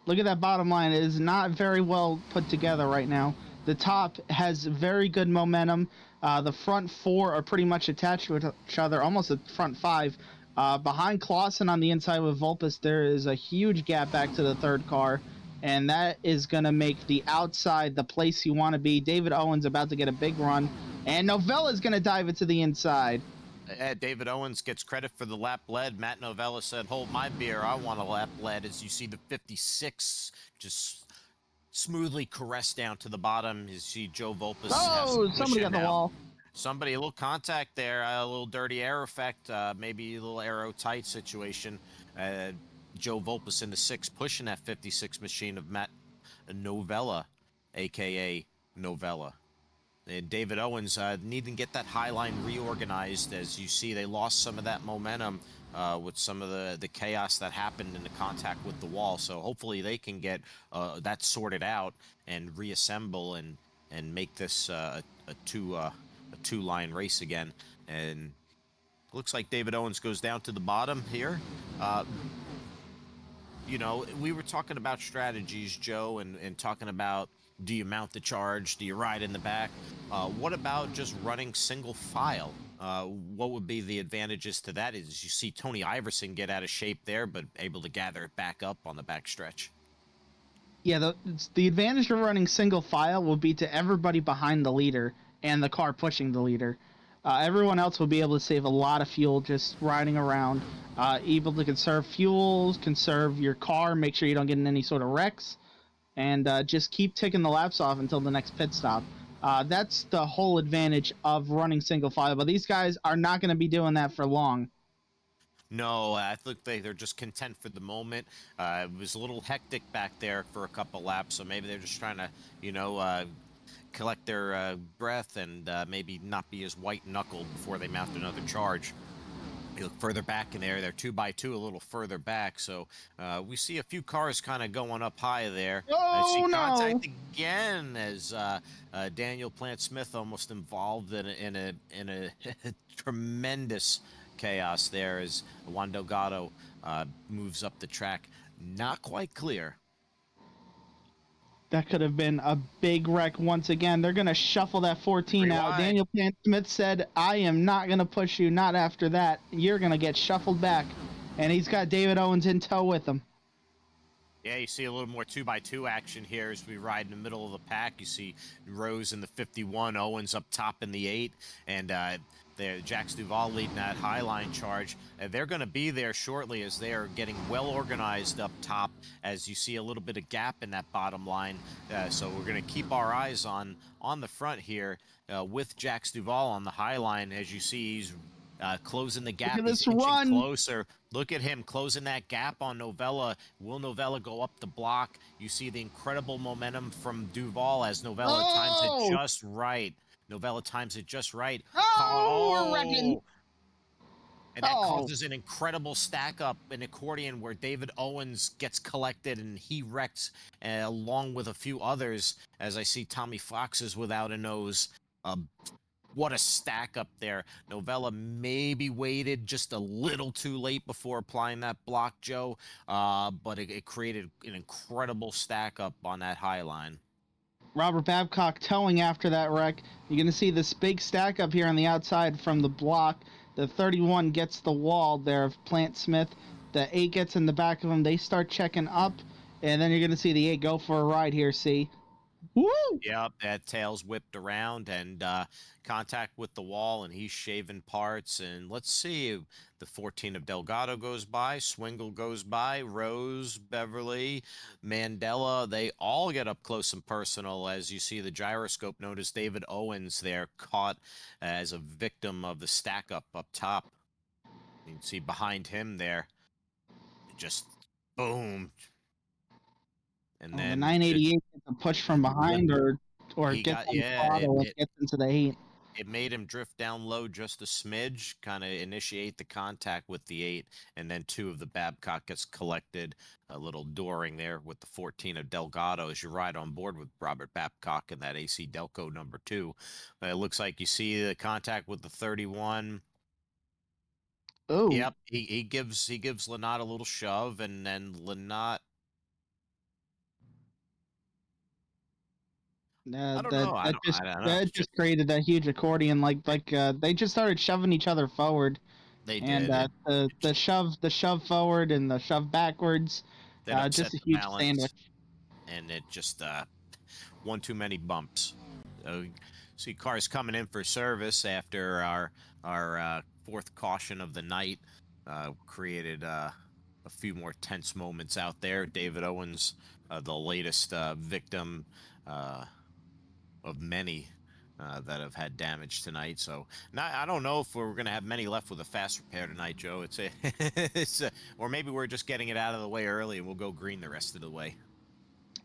look at that bottom line. It is not very well put together right now. The top has very good momentum. The front 4 are pretty much attached to each other, almost the front 5. Behind Clausen on the inside with Volpus, there is a huge gap back to the 3rd car, and that is going to make the outside the place you want to be. David Owens about to get a big run, and Novella is going to dive it to the inside. David Owens gets credit for the lap led. Matt Novella said, hold my beer, I want a lap led. As you see the 56 just smoothly caressed down to the bottom. You see Joe Volpus. Oh, somebody got the wall. Somebody, a little contact there, a little dirty air effect, maybe a little aero tight situation. Joe Volpus in the 6, pushing that 56 machine of Matt Novella, aka Novella. And David Owens needing to get that high line reorganized. As you see, they lost some of that momentum with some of the chaos that happened in the contact with the wall. So hopefully they can get that sorted out and reassemble and make this a two-line race again. And looks like David Owens goes down to the bottom here. You know, we were talking about strategies, Joe, and talking about, do you mount the charge? Do you ride in the back? What about just running single file? What would be the advantages to that? Is you see Tony Iverson get out of shape there, but able to gather it back up on the back stretch. Yeah, the advantage of running single file will be to everybody behind the leader and the car pushing the leader. Everyone else will be able to save a lot of fuel just riding around, able to conserve fuels, conserve your car, make sure you don't get in any sort of wrecks, and just keep ticking the laps off until the next pit stop. That's the whole advantage of running single file, but these guys are not going to be doing that for long. No, I think they're just content for the moment. It was a little hectic back there for a couple laps, so maybe they're just trying to, you know, collect their breath and maybe not be as white-knuckled before they mount another charge. You look further back in there, they're 2x2 a little further back, so we see a few cars kind of going up high there. I see contact again as Daniel Plant-Smith almost involved in a tremendous chaos there as Juan Delgado moves up the track. Not quite clear. That could have been a big wreck once again. They're going to shuffle that 14 out. Daniel Plant-Smith said, I am not going to push you, not after that. You're going to get shuffled back. And he's got David Owens in tow with him. Yeah, you see a little more 2x2 action here as we ride in the middle of the pack. You see Rose in the 51, Owens up top in the 8, and Jacques Duvall leading that highline charge. They're going to be there shortly as they are getting well organized up top, as you see a little bit of gap in that bottom line. So we're going to keep our eyes on the front here with Jacques Duvall on the highline. As you see, he's closing the gap. He's inching closer. Look at him closing that gap on Novella. Will Novella go up the block? You see the incredible momentum from Duvall as Novella times it just right. Novella times it just right. And that causes an incredible stack up, an accordion where David Owens gets collected and he wrecks along with a few others, as I see Tommy Fox is without a nose. What a stack up there. Novella maybe waited just a little too late before applying that block, Joe, but it created an incredible stack up on that high line. Robert Babcock towing after that wreck. You're going to see this big stack up here on the outside from the block. The 31 gets the wall there of Plant-Smith. The 8 gets in the back of him. They start checking up, and then you're going to see the 8 go for a ride here, see? Woo! Yep, that tail's whipped around and contact with the wall, and he's shaving parts. And let's see, the 14 of Delgado goes by, Swingle goes by, Rose, Beverly, Mandela. They all get up close and personal as you see the gyroscope. Notice David Owens there caught as a victim of the stack up top. You can see behind him there, just boom. And then the 988 gets a push from behind, or gets on the throttle and gets into the 8. It made him drift down low just a smidge, kind of initiate the contact with the 8, and then 2 of the Babcock gets collected. A little dooring there with the 14 of Delgado as you ride on board with Robert Babcock in that AC Delco number 2. It looks like you see the contact with the 31. Oh. Yep, he gives Lynott a little shove, and then Lynott. That just created that huge accordion. Like they just started shoving each other forward. They did. And the shove forward and the shove backwards. Just a huge sandwich. And it just one too many bumps. See cars coming in for service after our 4th caution of the night created a few more tense moments out there. David Owens the latest victim of many that have had damage tonight. So now I don't know if we're going to have many left with a fast repair tonight, Joe. Or maybe we're just getting it out of the way early and we'll go green the rest of the way.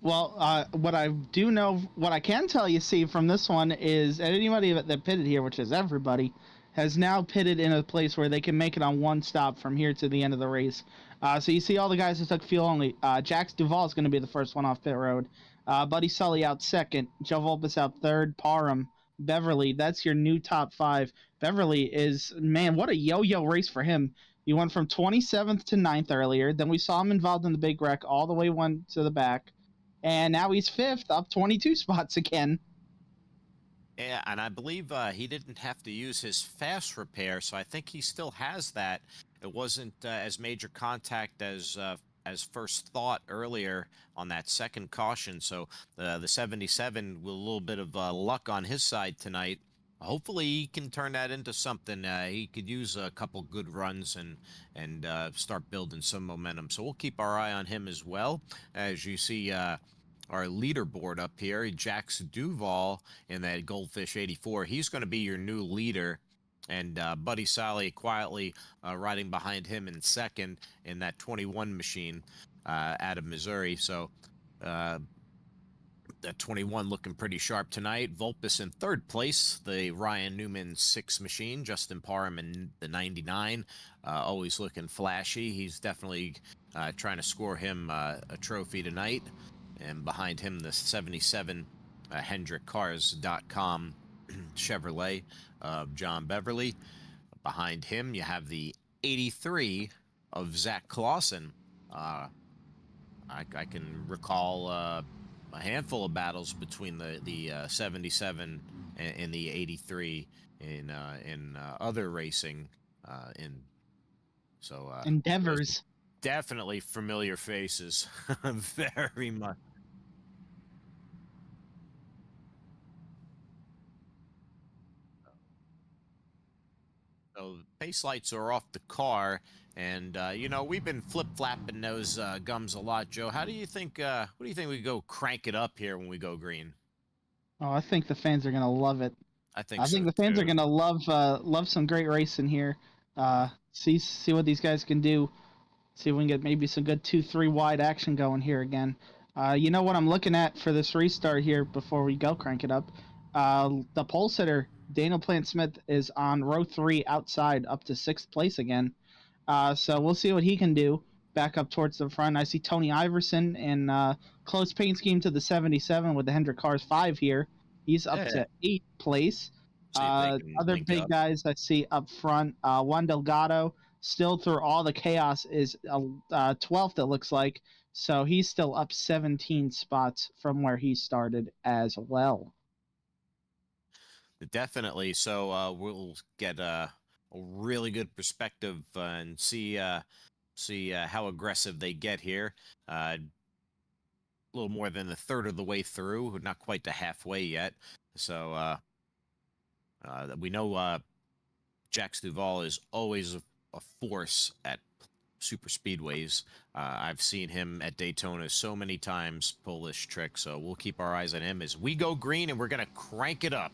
Well, what I do know, what I can tell you, see, from this one is anybody that pitted here, which is everybody, has now pitted in a place where they can make it on one stop from here to the end of the race. So you see all the guys that took fuel only. Jax Duvall is going to be the first one off pit road. Buddy Sully out second. Joe Volpus out third. Parham, Beverly, that's your new top 5. Beverly is, man, what a yo-yo race for him. He went from 27th to 9th earlier. Then we saw him involved in the big wreck all the way one to the back. And now he's 5th, up 22 spots again. Yeah, and I believe he didn't have to use his fast repair, so I think he still has that. It wasn't as major contact as first thought earlier on that second caution. So the 77 with a little bit of luck on his side tonight. Hopefully he can turn that into something. He could use a couple good runs and start building some momentum. So we'll keep our eye on him as well. As you see our leaderboard up here, Jax Duvall in that Goldfish 84. He's going to be your new leader. And Buddy Sally quietly riding behind him in second in that 21 machine out of Missouri. So that 21 looking pretty sharp tonight. Volpus in third place, the Ryan Newman 6 machine. Justin Parham in the 99, always looking flashy. He's definitely trying to score him a trophy tonight. And behind him, the 77 HendrickCars.com Chevrolet of John Beverly. Behind him, you have the 83 of Zach Clausen. I can recall a handful of battles between the 77 and the 83 in other racing Endeavors. Definitely familiar faces. Very much. So pace lights are off the car, and we've been flip-flapping those gums a lot, Joe. How do you think? What do you think we go crank it up here when we go green? Oh, I think the fans are gonna love it. I think the fans too. are gonna love some great racing here. See what these guys can do. See if we can get maybe some good 2-3 wide action going here again. You know what I'm looking at for this restart here before we go crank it up? The pole sitter, Daniel Plant Smith, is on row 3 outside up to 6th place again. So we'll see what he can do back up towards the front. I see Tony Iverson in close paint scheme to the 77 with the Hendrick Cars 5 here. He's up to 8th place. Other big guys I see up front, Juan Delgado, still through all the chaos, is 12th, it looks like. So he's still up 17 spots from where he started as well. Definitely. So we'll get a really good perspective and see how aggressive they get here. A little more than a third of the way through, not quite to halfway yet. So we know Jax Duvall is always a force at super speedways. I've seen him at Daytona so many times pull this trick. So we'll keep our eyes on him as we go green, and we're going to crank it up.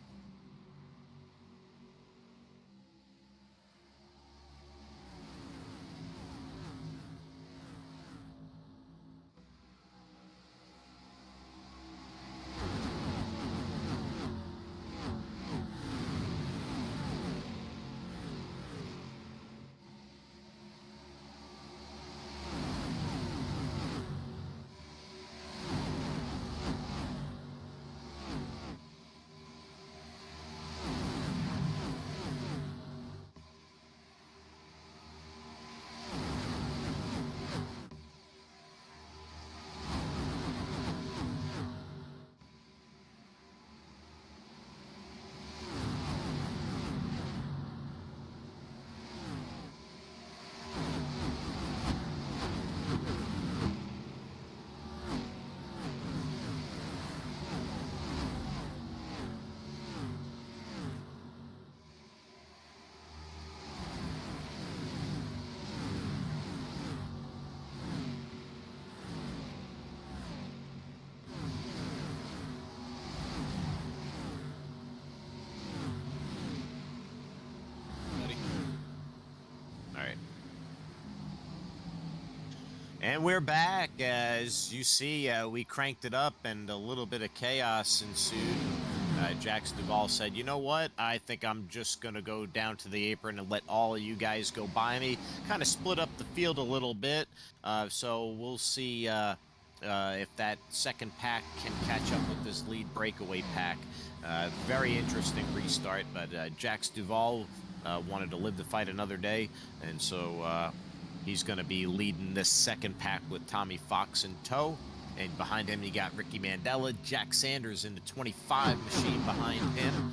And we're back. As you see, we cranked it up and a little bit of chaos ensued. Jax Duvall said, you know what? I think I'm just going to go down to the apron and let all of you guys go by me. Kind of split up the field a little bit. So we'll see if that second pack can catch up with this lead breakaway pack. Very interesting restart, but Jax Duvall wanted to live to fight another day. And so he's going to be leading this second pack with Tommy Fox in tow. And behind him, you got Ricky Mandella, Jack Sanders in the 25 machine behind him.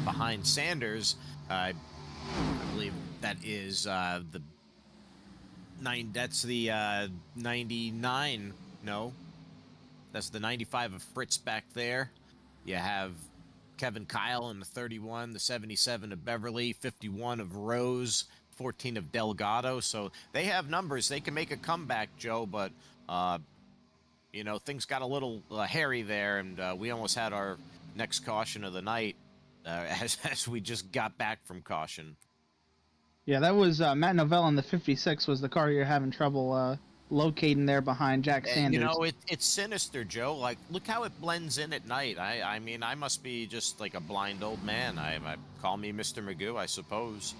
Behind Sanders, I believe that is the 99. No, that's the 95 of Fritz back there. You have Kevin Kyle in the 31, the 77 of Beverly, 51 of Rose, 14 of Delgado. So they have numbers. They can make a comeback, Joe, but you know, things got a little hairy there, and we almost had our next caution of the night as we just got back from caution. Yeah, that was Matt Novell in the 56 was the car you're having trouble locating there behind Jack Sanders. You know, it's sinister, Joe. Like, look how it blends in at night. I mean, I must be just like a blind old man. I call me Mr. Magoo, I suppose.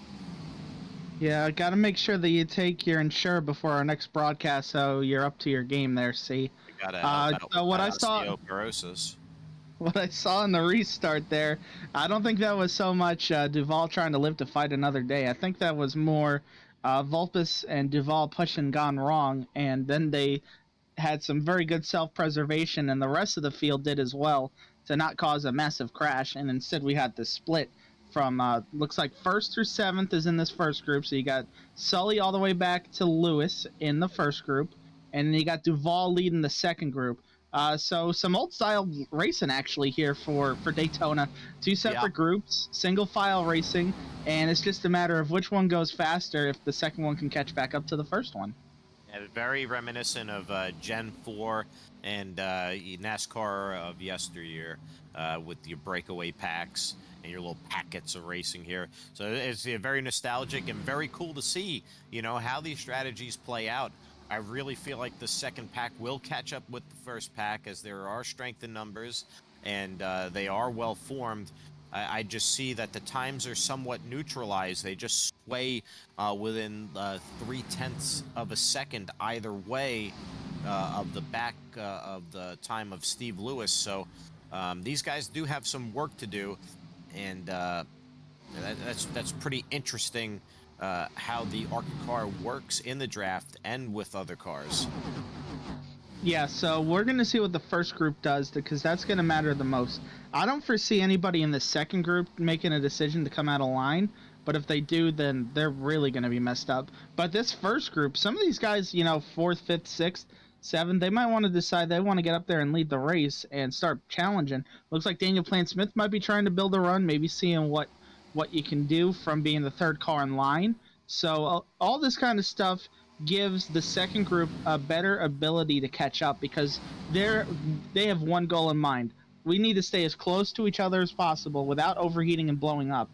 Yeah, got to make sure that you take your insure before our next broadcast, so you're up to your game there. See, so what I saw in the restart there, I don't think that was so much Duvall trying to live to fight another day. I think that was more Vulpes and Duvall pushing gone wrong, and then they had some very good self-preservation, and the rest of the field did as well to not cause a massive crash, and instead we had this split. From looks like 1st through 7th is in this first group, so you got Sully all the way back to Lewis in the first group, and then you got Duvall leading the second group. So some old style racing actually here for Daytona. 2 separate groups, single file racing, and it's just a matter of which one goes faster if the second one can catch back up to the first one. Yeah, very reminiscent of Gen 4 and NASCAR of yesteryear with your breakaway packs and your little packets of racing here. So it's very nostalgic and very cool to see, you know, how these strategies play out. I really feel like the second pack will catch up with the first pack as there are strength in numbers and they are well formed. I just see that the times are somewhat neutralized. They just sway within 0.3 of a second either way of the back of the time of Steve Lewis. So these guys do have some work to do, and that's pretty interesting how the ARCA car works in the draft and with other cars. Yeah, so we're going to see what the first group does because that's going to matter the most. I don't foresee anybody in the second group making a decision to come out of line, but if they do, then they're really going to be messed up. But this first group, some of these guys, you know, 4th, 5th, 6th, 7th, they might want to decide they want to get up there and lead the race and start challenging. Looks like Daniel Plant-Smith might be trying to build a run, maybe seeing what you can do from being the third car in line. So all this kind of stuff gives the second group a better ability to catch up because they have one goal in mind. We need to stay as close to each other as possible without overheating and blowing up,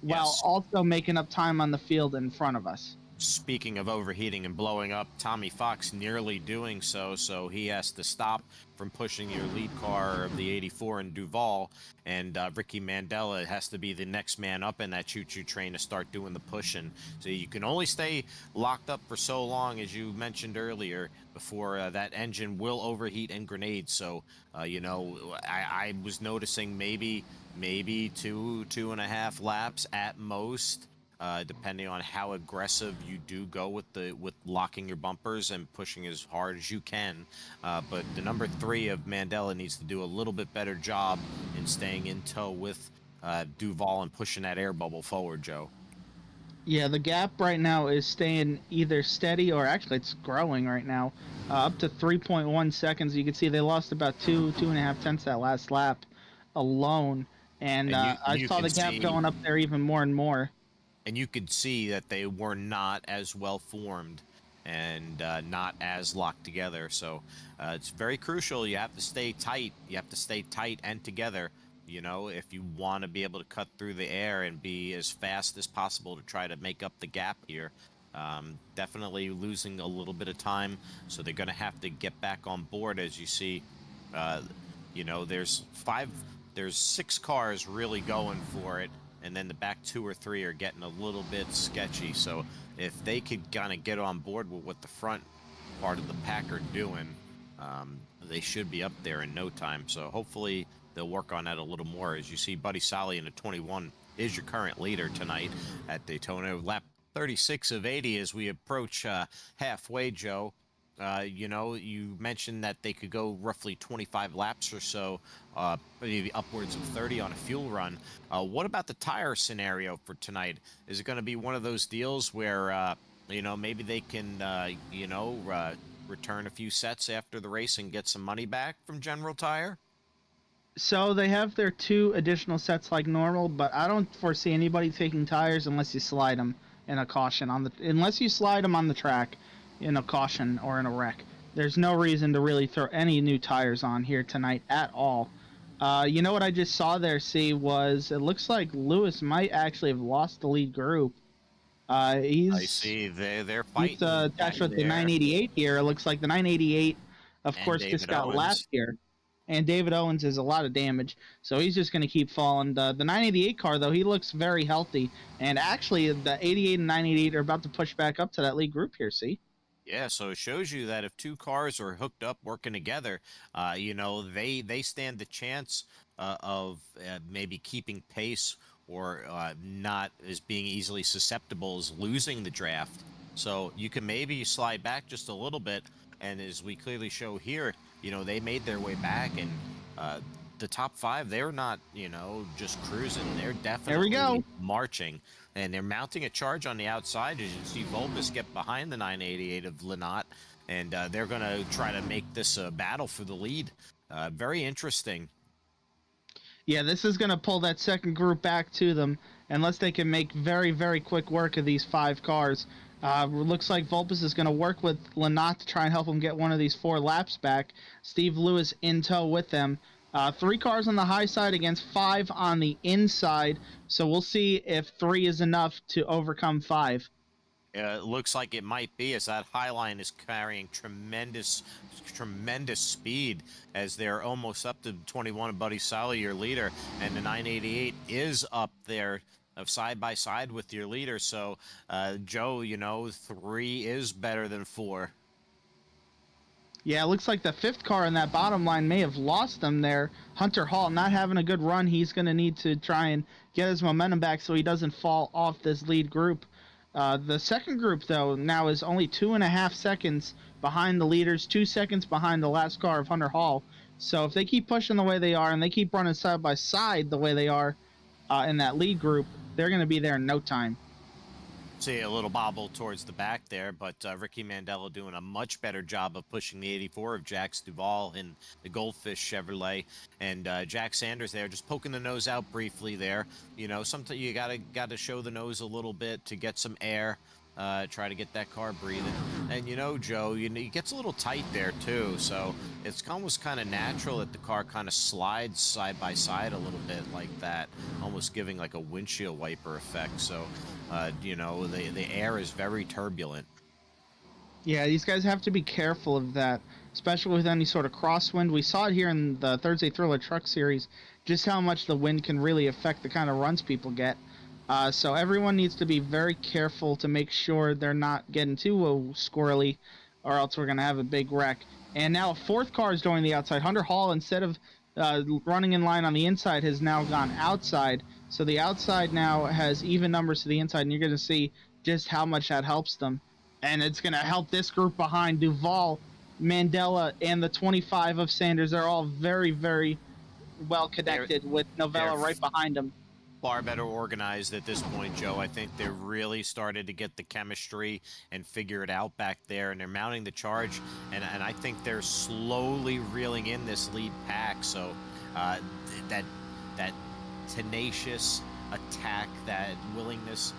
while also making up time on the field in front of us. Speaking of overheating and blowing up, Tommy Fox nearly doing so he has to stop from pushing your lead car of the 84 in Duvall, and Ricky Mandella has to be the next man up in that choo-choo train to start doing the pushing. So you can only stay locked up for so long, as you mentioned earlier, before that engine will overheat and grenade. So, you know, I was noticing maybe 2.5 laps at most, depending on how aggressive you do go with locking your bumpers and pushing as hard as you can. But the number 3 of Mandella needs to do a little bit better job in staying in tow with Duvall and pushing that air bubble forward, Joe. Yeah, the gap right now is staying either steady or actually it's growing right now, up to 3.1 seconds. You can see they lost about 2.5 tenths that last lap alone. And I saw the gap going up there even more and more. And you could see that they were not as well formed and not as locked together. So it's very crucial. You have to stay tight. You have to stay tight and together, you know, if you want to be able to cut through the air and be as fast as possible to try to make up the gap here. Definitely losing a little bit of time, so they're going to have to get back on board. As you see, there's 6 cars really going for it, and then the back 2 or 3 are getting a little bit sketchy. So if they could kind of get on board with what the front part of the pack are doing, they should be up there in no time. So hopefully they'll work on that a little more. As you see, Buddy Solly in a 21 is your current leader tonight at Daytona. Lap 36 of 80 as we approach halfway, Joe. You mentioned that they could go roughly 25 laps or so, maybe upwards of 30 on a fuel run. What about the tire scenario for tonight? Is it going to be one of those deals where, maybe they can, return a few sets after the race and get some money back from General Tire? So they have their 2 additional sets like normal, but I don't foresee anybody taking tires unless you slide them in a caution unless you slide them on the track in a caution or in a wreck. There's no reason to really throw any new tires on here tonight at all. What I just saw there, was it looks like Lewis might actually have lost the lead group. I see they're fighting. He's attached with the 988 here. It looks like the 988, of course, just got lapped here. And David Owens is a lot of damage, so he's just going to keep falling. The 988 car, though, he looks very healthy. And actually, the 88 and 988 are about to push back up to that lead group here, see? Yeah, so it shows you that if 2 cars are hooked up, working together, they stand the chance of maybe keeping pace or not as being easily susceptible as losing the draft. So you can maybe slide back just a little bit, and as we clearly show here, they made their way back, and the top 5, they're not, just cruising. They're definitely marching, and they're mounting a charge on the outside. As you see Volbus get behind the 988 of Linot, and they're going to try to make this a battle for the lead. Very interesting. Yeah, this is going to pull that second group back to them, unless they can make very, very quick work of these 5 cars. Looks like Volpus is going to work with Linot to try and help him get one of these 4 laps back. Steve Lewis in tow with them. 3 cars on the high side against 5 on the inside. So we'll see if 3 is enough to overcome 5. It looks like it might be, as that Highline is carrying tremendous speed, as they're almost up to 21. Buddy Solly, your leader, and the 988 is up there side by side with your leader. So Joe, 3 is better than 4. Yeah, it looks like the 5th car in that bottom line may have lost them there. Hunter Hall not having a good run. He's going to need to try and get his momentum back so he doesn't fall off this lead group. The second group, though, now is only 2.5 seconds behind the leaders, 2 seconds behind the last car of Hunter Hall. So if they keep pushing the way they are and they keep running side by side the way they are in that lead group, they're going to be there in no time. See a little bobble towards the back there, but Ricky Mandela doing a much better job of pushing the 84 of Jax Duvall in the Goldfish Chevrolet, and Jack Sanders there just poking the nose out briefly there. Sometimes you gotta show the nose a little bit to get some air, try to get that car breathing. And Joe, it gets a little tight there too, so it's almost kind of natural that the car kind of slides side by side a little bit like that, almost giving like a windshield wiper effect. So the air is very turbulent. Yeah, these guys have to be careful of that, especially with any sort of crosswind. We saw it here in the Thursday Thriller Truck Series, just how much the wind can really affect the kind of runs people get. So everyone needs to be very careful to make sure they're not getting too squirrely, or else we're going to have a big wreck. And now a 4th car is joining the outside. Hunter Hall, instead of running in line on the inside, has now gone outside. So the outside now has even numbers to the inside, and you're going to see just how much that helps them. And it's going to help this group behind Duvall, Mandela, and the 25 of Sanders. They're all very, very well connected with Novella right behind them. Far better organized at this point, Joe. I think they really started to get the chemistry and figure it out back there, and they're mounting the charge, and I think they're slowly reeling in this lead pack. So that tenacious attack, that willingness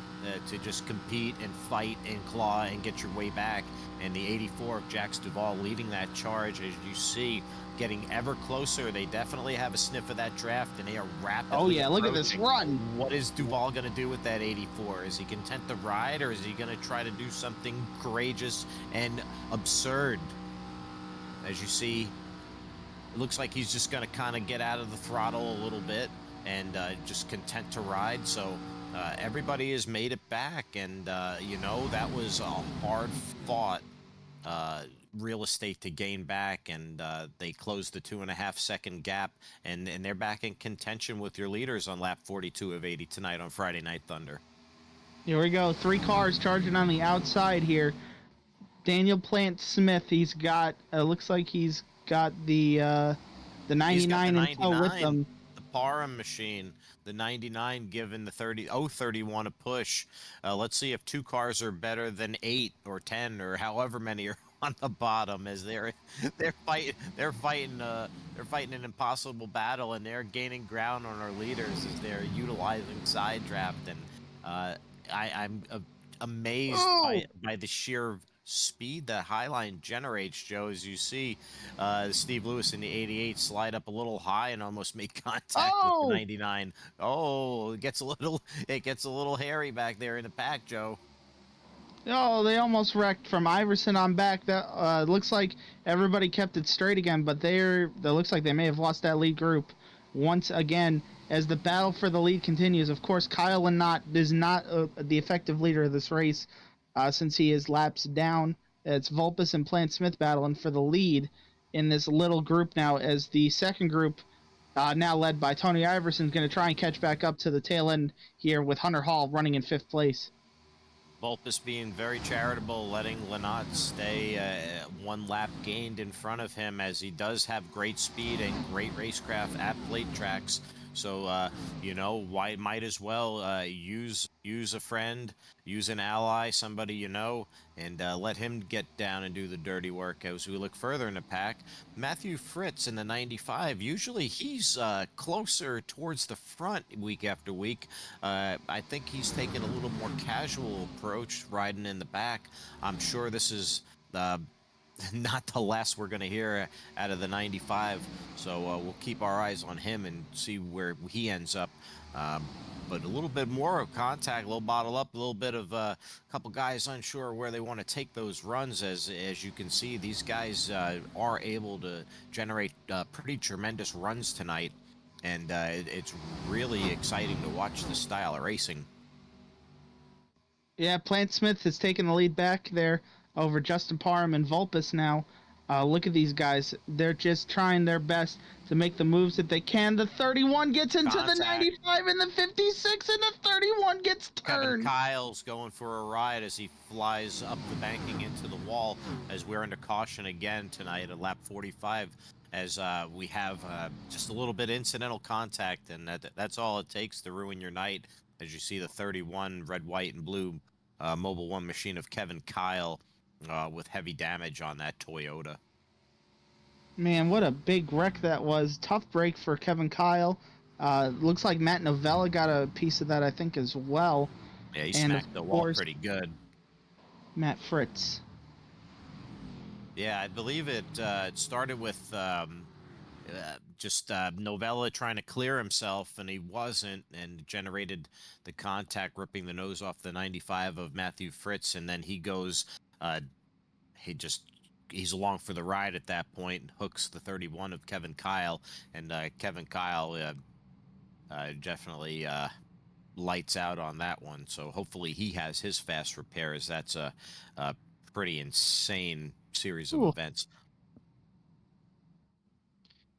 to just compete and fight and claw and get your way back. And the 84 of Jax Duvall leading that charge, as you see, getting ever closer. They definitely have a sniff of that draft, and they are rapidly Oh yeah, look at this approaching. run. What is Duvall going to do with that 84? Is he content to ride, or is he going to try to do something courageous and absurd? As you see, it looks like he's just going to kind of get out of the throttle a little bit and just content to ride. So everybody has made it back, and you know, that was a hard-fought real estate to gain back, and they closed the 2.5-second gap, and they're back in contention with your leaders on lap 42 of 80 tonight on Friday Night Thunder. Here we go. 3 cars charging on the outside here. Daniel Plant Smith, he's got, looks like he's got the 99 in tow with them. The Parham machine, the 99 giving the 31 a push. Let's see if 2 cars are better than 8 or 10 or however many are on the bottom, as they're fighting an impossible battle, and they're gaining ground on our leaders as they're utilizing side draft. And I'm amazed by the sheer speed that Highline generates, Joe. As you see, Steve Lewis in the 88 slide up a little high and almost make contact with the 99. Oh, it gets a little hairy back there in the pack, Joe. Oh, they almost wrecked from Iverson on back. That looks like everybody kept it straight again, but that looks like they may have lost that lead group once again as the battle for the lead continues. Of course, Kyle Lynott is not the effective leader of this race since he is laps down. It's Vulpes and Plant Smith battling for the lead in this little group now, as the second group, now led by Tony Iverson, is going to try and catch back up to the tail end here with Hunter Hall running in 5th place. Vulpes being very charitable, letting Lynott stay 1 lap gained in front of him, as he does have great speed and great racecraft at plate tracks. So, you know, why might as well use a friend, use an ally, somebody you know, and let him get down and do the dirty work. As we look further in the pack, Matthew Fritz in the 95, usually he's closer towards the front week after week. I think he's taken a little more casual approach riding in the back. I'm sure this is not the last we're going to hear out of the 95, so we'll keep our eyes on him and see where he ends up. But a little bit more of contact, a little bottle up, a little bit of a couple guys unsure where they want to take those runs. As you can see, these guys are able to generate pretty tremendous runs tonight, and it's really exciting to watch this style of racing. Yeah, Plant Smith has taken the lead back there over Justin Parham and Vulpes now. Look at these guys. They're just trying their best to make the moves that they can. The 31 gets into the 95 and the 56, and the 31 gets turned. Kevin Kyle's going for a ride as he flies up the banking into the wall, as we're under caution again tonight at lap 45, as we have just a little bit incidental contact, and that's all it takes to ruin your night. As you see the 31 red, white, and blue Mobil 1 machine of Kevin Kyle with heavy damage on that Toyota. Man, what a big wreck that was. Tough break for Kevin Kyle. Looks like Matt Novella got a piece of that, I think, as well. Yeah, he smacked the wall pretty good. Matt Fritz. Yeah, I believe it started with just Novella trying to clear himself, and he wasn't, and generated the contact, ripping the nose off the 95 of Matthew Fritz, and then he goes, he's along for the ride at that point, and hooks the 31 of Kevin Kyle, and Kevin Kyle definitely lights out on that one. So hopefully he has his fast repairs. That's a pretty insane series of events.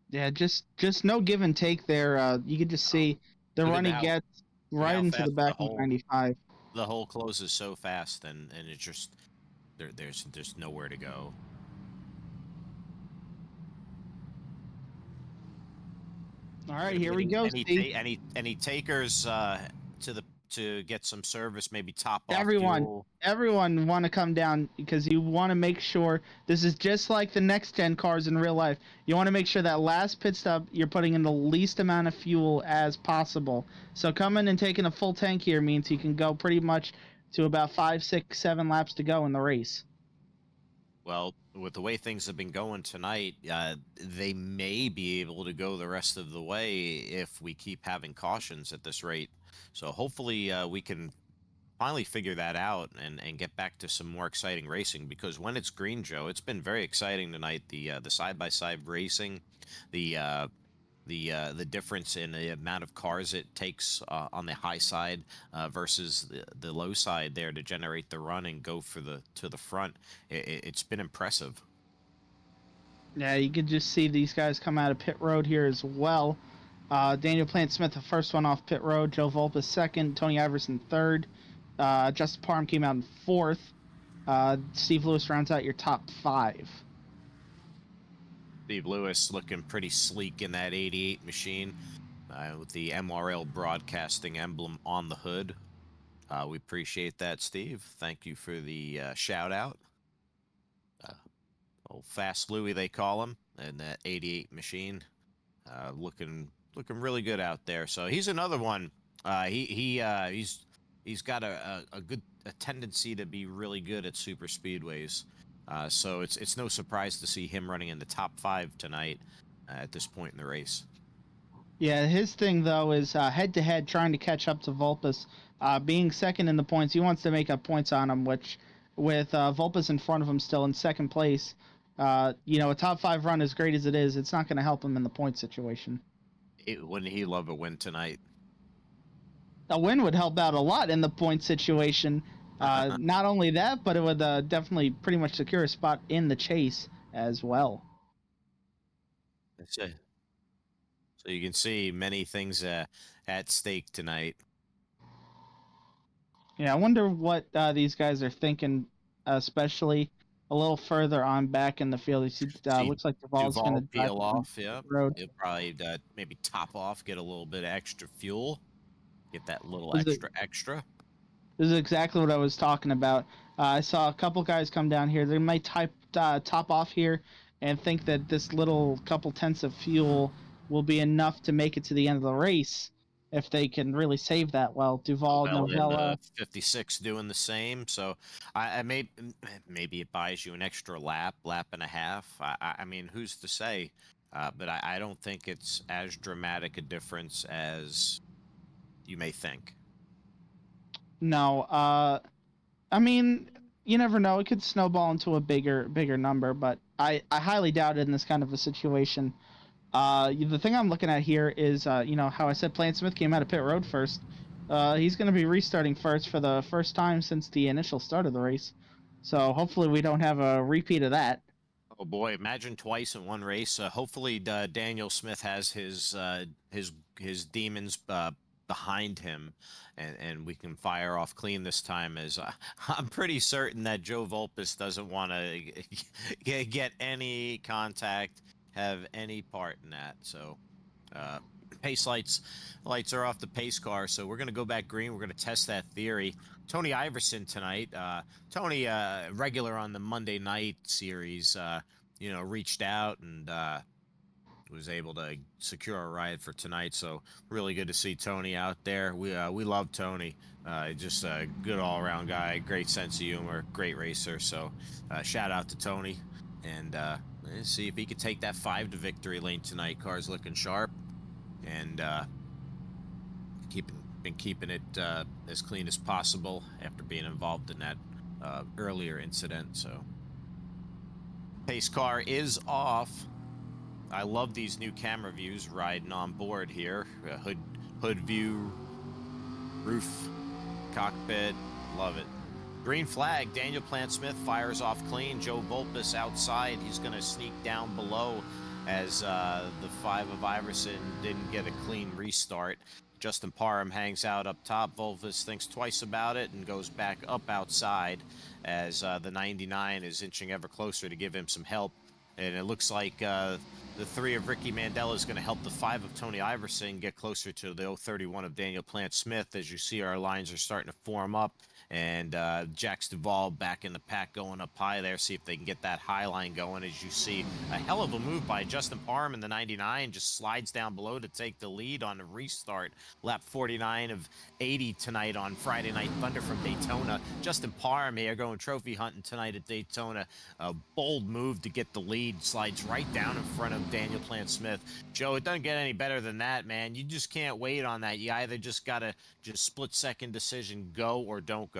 Yeah, just no give and take there. You could just see the run he gets right into the back of 95. The hole closes so fast, and it's just there's nowhere to go. All right, here we go. Any takers to to get some service, maybe top off Everyone want to come down because you want to make sure this is just like the next gen cars in real life. You want to make sure that last pit stop you're putting in the least amount of fuel as possible. So coming and taking a full tank here means you can go pretty much to about 5, 6, 7 laps to go in the race. Well, with the way things have been going tonight, they may be able to go the rest of the way if we keep having cautions at this rate. So hopefully we can finally figure that out and get back to some more exciting racing, because when it's green, Joe, it's been very exciting tonight. The side-by-side racing, the difference in the amount of cars it takes on the high side versus the low side there to generate the run and go for to the front. It's been impressive. Yeah, you can just see these guys come out of pit road here as well. Daniel Plant-Smith, the first one off pit road. Joe Volpis second. Tony Iverson third. Justin Parham came out in fourth. Steve Lewis rounds out your top 5. Steve Lewis looking pretty sleek in that 88 machine with the MRL broadcasting emblem on the hood. We appreciate that, Steve. Thank you for the shout out. Old Fast Louie, they call him, in that 88 machine. Looking really good out there. So he's another one. He's got a tendency to be really good at super speedways. So it's no surprise to see him running in the top 5 tonight at this point in the race. Yeah, his thing though is head-to-head trying to catch up to Volpis. Being second in the points, he wants to make up points on him, which with Volpis in front of him still in second place, a top 5 run as great as it is, it's not going to help him in the point situation. Wouldn't he love a win tonight? A win would help out a lot in the point situation. Not only that, but it would definitely pretty much secure a spot in the chase as well. That's it. So you can see many things at stake tonight. Yeah, I wonder what these guys are thinking, especially a little further on back in the field. You see, looks like Duval's going to peel off. Yeah, road. He'll probably maybe top off, get a little bit of extra fuel, get that little extra. This is exactly what I was talking about. I saw a couple guys come down here. They might top off here and think that this little couple tenths of fuel will be enough to make it to the end of the race if they can really save that. Well, Duval, Novella, 56 doing the same. So I maybe it buys you an extra lap and a half. I mean, who's to say? But I don't think it's as dramatic a difference as you may think. No, I mean, you never know. It could snowball into a bigger number, but I highly doubt it in this kind of a situation. The thing I'm looking at here is, how I said Plant-Smith came out of pit road first. He's going to be restarting first for the first time since the initial start of the race. So hopefully we don't have a repeat of that. Oh boy, imagine twice in one race. Hopefully Daniel Smith has his demons behind him, and we can fire off clean this time, as I'm pretty certain that Joe Volpis doesn't want to get any contact, have any part in that. So pace lights are off the pace car, so we're going to go back green. We're going to test that theory. Tony Iverson tonight. Tony, regular on the Monday night series, reached out and was able to secure a ride for tonight. So really good to see Tony out there. We love Tony. Just a good all-around guy, great sense of humor, great racer. So shout out to Tony, and see if he could take that 5 to victory lane tonight. Car's looking sharp, and been keeping it as clean as possible after being involved in that earlier incident. So pace car is off. I love these new camera views riding on board here. Hood view, roof, cockpit, love it. Green flag, Daniel Plant-Smith fires off clean. Joe Volpis outside. He's going to sneak down below as the 5 of Iverson didn't get a clean restart. Justin Parham hangs out up top. Volpis thinks twice about it and goes back up outside as the 99 is inching ever closer to give him some help. And it looks like the 3 of Ricky Mandella is going to help the 5 of Tony Iverson get closer to the 031 of Daniel Plant-Smith. As you see, our lines are starting to form up. And Jax Duvall back in the pack going up high there. See if they can get that high line going. As you see, a hell of a move by Justin Parham in the 99. Just slides down below to take the lead on the restart. Lap 49 of 80 tonight on Friday Night Thunder from Daytona. Justin Parham here going trophy hunting tonight at Daytona. A bold move to get the lead. Slides right down in front of Daniel Plant-Smith. Joe, it doesn't get any better than that, man. You just can't wait on that. You either just got to just split-second decision, go or don't go.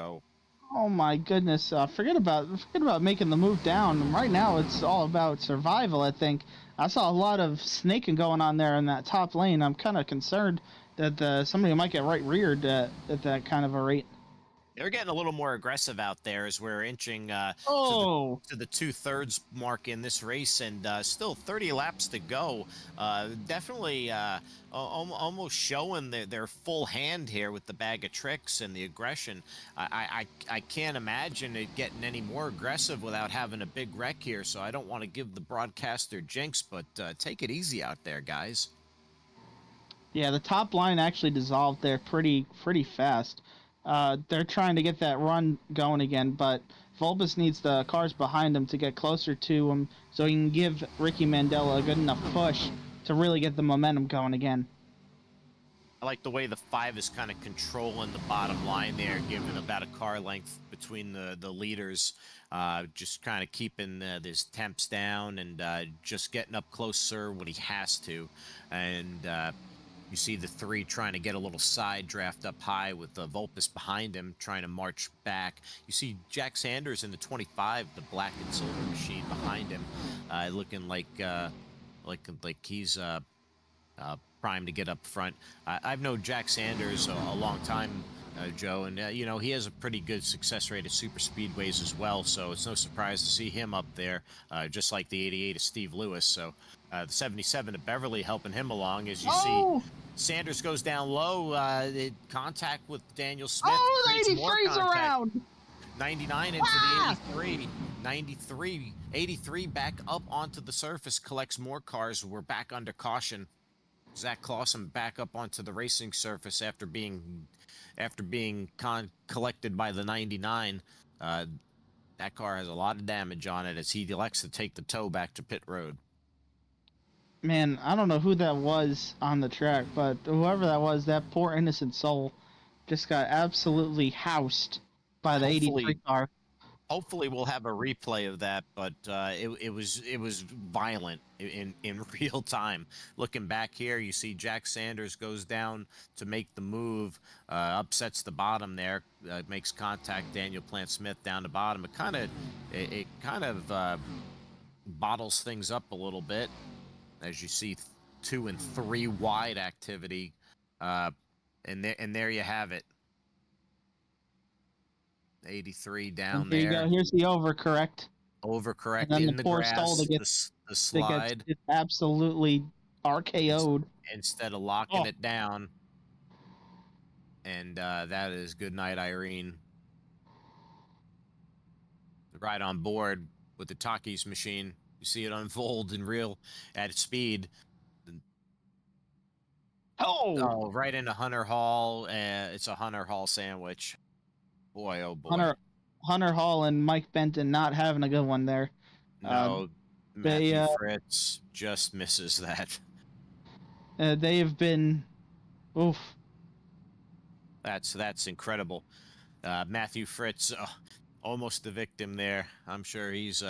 Oh my goodness! Forget about making the move down. Right now, it's all about survival. I think I saw a lot of snaking going on there in that top lane. I'm kind of concerned that somebody might get right reared at that kind of a rate. They're getting a little more aggressive out there as we're inching to the 2/3 mark in this race, and still 30 laps to go. Definitely almost showing their full hand here with the bag of tricks and the aggression. I can't imagine it getting any more aggressive without having a big wreck here, so I don't want to give the broadcaster jinx, but take it easy out there, guys. Yeah, the top line actually dissolved there pretty fast. They're trying to get that run going again, but Vulpes needs the cars behind him to get closer to him so he can give Ricky Mandella a good enough push to really get the momentum going again. I like the way the 5 is kind of controlling the bottom line there, giving about a car length between the leaders, just kind of keeping his temps down and just getting up closer when he has to. And you see the 3 trying to get a little side draft up high with the Vulpes behind him, trying to march back. You see Jack Sanders in the 25, the black and silver machine behind him, looking like he's primed to get up front. I've known Jack Sanders a long time, Joe, and you know, he has a pretty good success rate at super speedways as well, so it's no surprise to see him up there, just like the 88 of Steve Lewis. So the 77 of Beverly helping him along. As you see, Sanders goes down low, contact with Daniel Smith. Oh, the 83's around. 99 into the 83. 93, 83 back up onto the surface, collects more cars. We're back under caution. Zach Clausen back up onto the racing surface after being collected by the 99. That car has a lot of damage on it as he elects to take the tow back to pit road. Man, I don't know who that was on the track, but whoever that was, that poor innocent soul just got absolutely housed by the 83 car. Hopefully we'll have a replay of that, but it was violent in real time. Looking back here, you see Jack Sanders goes down to make the move, upsets the bottom there, makes contact. Daniel Plant-Smith down the bottom. It kind of bottles things up a little bit, as you see 2 and 3 wide activity, and there you have it. 83 down there. You go. Here's the overcorrect. Overcorrect in the poor grass, stall to get, the slide. It's absolutely RKO'd. Instead of locking it down. And that is good night, Irene. Right on board with the Takis machine. You see it unfold in real at speed. Oh, right into Hunter Hall. It's a Hunter Hall sandwich. Boy, oh boy. Hunter Hall and Mike Benton not having a good one there. No, Matthew Fritz just misses that. They have been, oof. That's incredible. Matthew Fritz, almost the victim there. I'm sure he's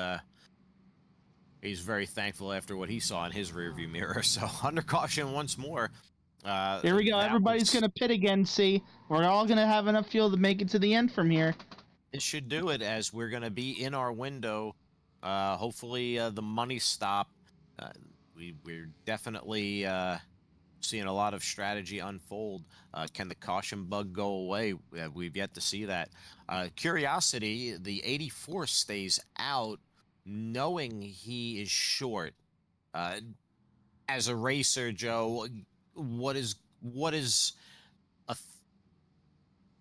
very thankful after what he saw in his rearview mirror. So under caution once more. Here we go. Everybody's going to pit again. See, we're all going to have enough fuel to make it to the end from here. It should do it, as we're going to be in our window. Hopefully the money stop. We're definitely seeing a lot of strategy unfold. Can the caution bug go away? We've yet to see that. Curiosity, the 84 stays out, knowing he is short. As a racer, Joe, what is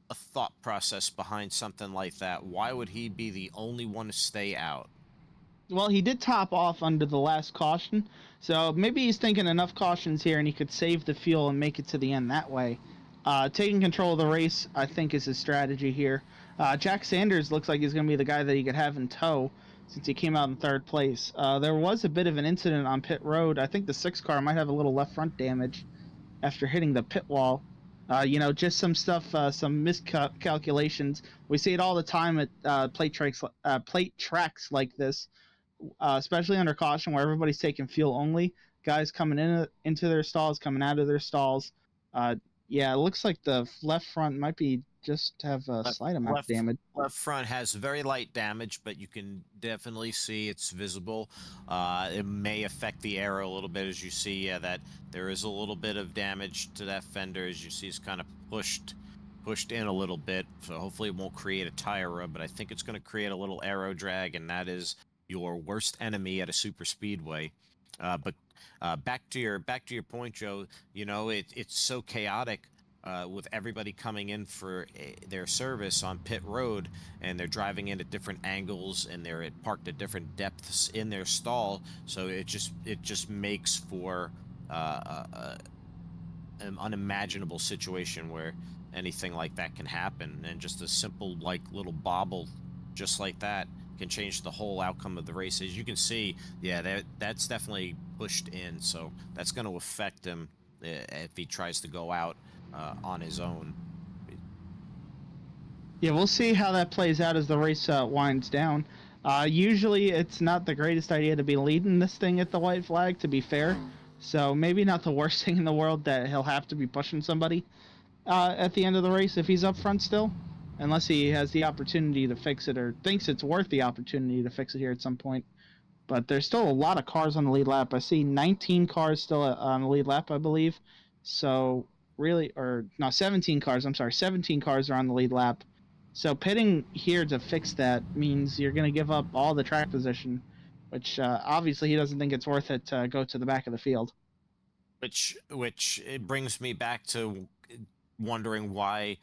a thought process behind something like that? Why would he be the only one to stay out? Well, he did top off under the last caution, so maybe he's thinking enough cautions here and he could save the fuel and make it to the end that way. Taking control of the race, I think, is his strategy here. Jack Sanders looks like he's going to be the guy that he could have in tow since he came out in third place. There was a bit of an incident on pit road. I think the 6 car might have a little left front damage after hitting the pit wall. Just some stuff, some miscalculations. We see it all the time at plate tracks like this, especially under caution where everybody's taking fuel only. Guys coming into their stalls, coming out of their stalls. Yeah, it looks like the left front might be just have a slight amount of damage. Left front has very light damage, but you can definitely see it's visible. It may affect the aero a little bit, as you see that there is a little bit of damage to that fender. As you see, it's kind of pushed in a little bit, so hopefully it won't create a tire rub, but I think it's going to create a little aero drag, and that is your worst enemy at a super speedway. But back to your point, Joe. It's so chaotic with everybody coming in for their service on pit road, and they're driving in at different angles, and they're parked at different depths in their stall. So it just makes for an unimaginable situation where anything like that can happen, and just a simple little bobble just like that can change the whole outcome of the race. As you can see, yeah, that's definitely pushed in, so that's going to affect him if he tries to go out on his own. Yeah, we'll see how that plays out as the race winds down. Usually it's not the greatest idea to be leading this thing at the white flag, to be fair, so maybe not the worst thing in the world that he'll have to be pushing somebody at the end of the race if he's up front still. Unless he has the opportunity to fix it or thinks it's worth the opportunity to fix it here at some point. But there's still a lot of cars on the lead lap. I see 19 cars still on the lead lap, I believe. So really, or no, 17 cars. I'm sorry, 17 cars are on the lead lap. So pitting here to fix that means you're going to give up all the track position, which obviously he doesn't think it's worth it to go to the back of the field. Which it brings me back to wondering why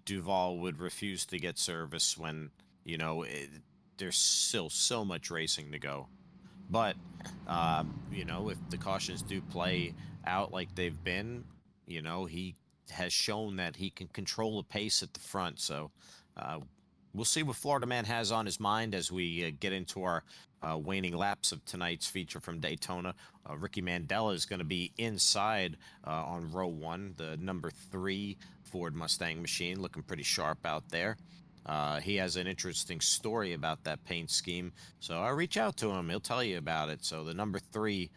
Duval would refuse to get service when there's still so much racing to go. But if the cautions do play out like they've been, he has shown that he can control the pace at the front. So we'll see what Florida Man has on his mind as we get into our waning laps of tonight's feature from Daytona. Ricky Mandela is going to be inside on row 1, the number 3 Ford Mustang machine, looking pretty sharp out there. He has an interesting story about that paint scheme, so I'll reach out to him. He'll tell you about it. So the number 3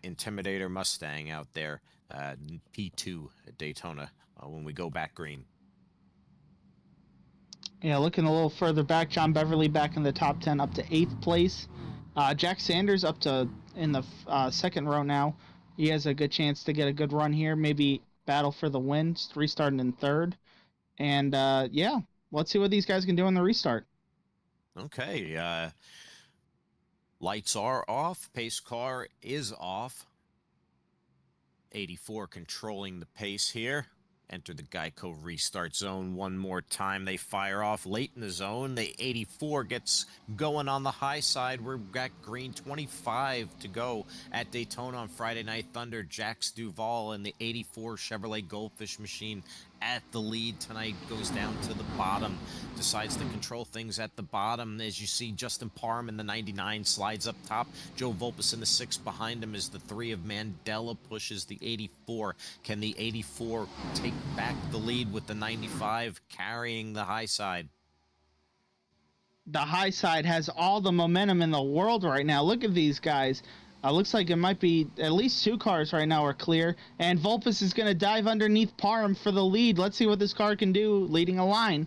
Intimidator Mustang out there, P2 at Daytona, when we go back green. Yeah, looking a little further back, John Beverly back in the top 10 up to 8th place. Jack Sanders up to in the second row now. He has a good chance to get a good run here, maybe battle for the win, restarting in third. And yeah, let's see what these guys can do on the restart. Okay, lights are off, pace car is off. 84 controlling the pace here. Enter the Geico restart zone one more time. They fire off late in the zone. The 84 gets going on the high side. We've got green, 25 to go at Daytona on Friday Night Thunder. Jax Duval and the 84 Chevrolet Goldfish machine at the lead tonight, goes down to the bottom, decides to control things at the bottom. As you see, Justin Parham in the 99 slides up top. Joe Volpus in the 6 behind him as the 3 of Mandela pushes the 84. Can the 84 take back the lead with the 95 carrying the high side? The high side has all the momentum in the world right now. Look at these guys. Looks like it might be at least 2 cars right now are clear. And Volpus is going to dive underneath Parham for the lead. Let's see what this car can do leading a line.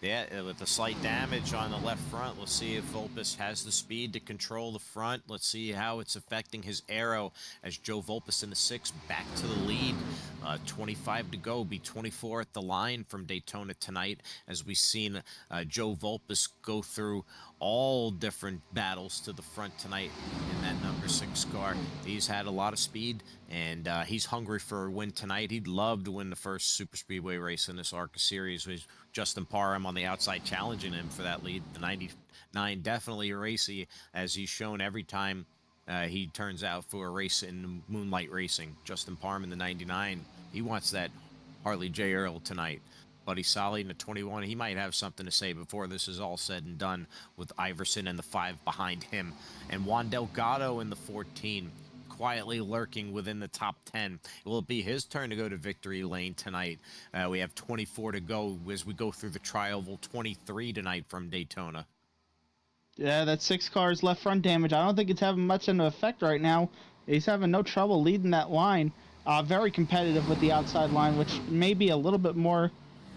Yeah, with the slight damage on the left front, let's see if Volpus has the speed to control the front. Let's see how it's affecting his aero as Joe Volpus in the 6 back to the lead. 25 to go, be 24 at the line from Daytona tonight, as we've seen Joe Vulpes go through all different battles to the front tonight in that number 6 car. He's had a lot of speed, and he's hungry for a win tonight. He'd love to win the first super speedway race in this ARCA series with Justin Parham on the outside challenging him for that lead. The 99 definitely racy, as he's shown every time he turns out for a race in Moonlight Racing. Justin Parham in the 99, he wants that Harley J. Earl tonight. Buddy Solly in the 21, he might have something to say before this is all said and done, with Iverson and the 5 behind him. And Juan Delgado in the 14, quietly lurking within the top 10. It will be his turn to go to victory lane tonight. We have 24 to go as we go through the Trioval 23 tonight from Daytona. Yeah, that 6 cars left front damage. I don't think it's having much of an effect right now. He's having no trouble leading that line. Very competitive with the outside line, which may be a little bit more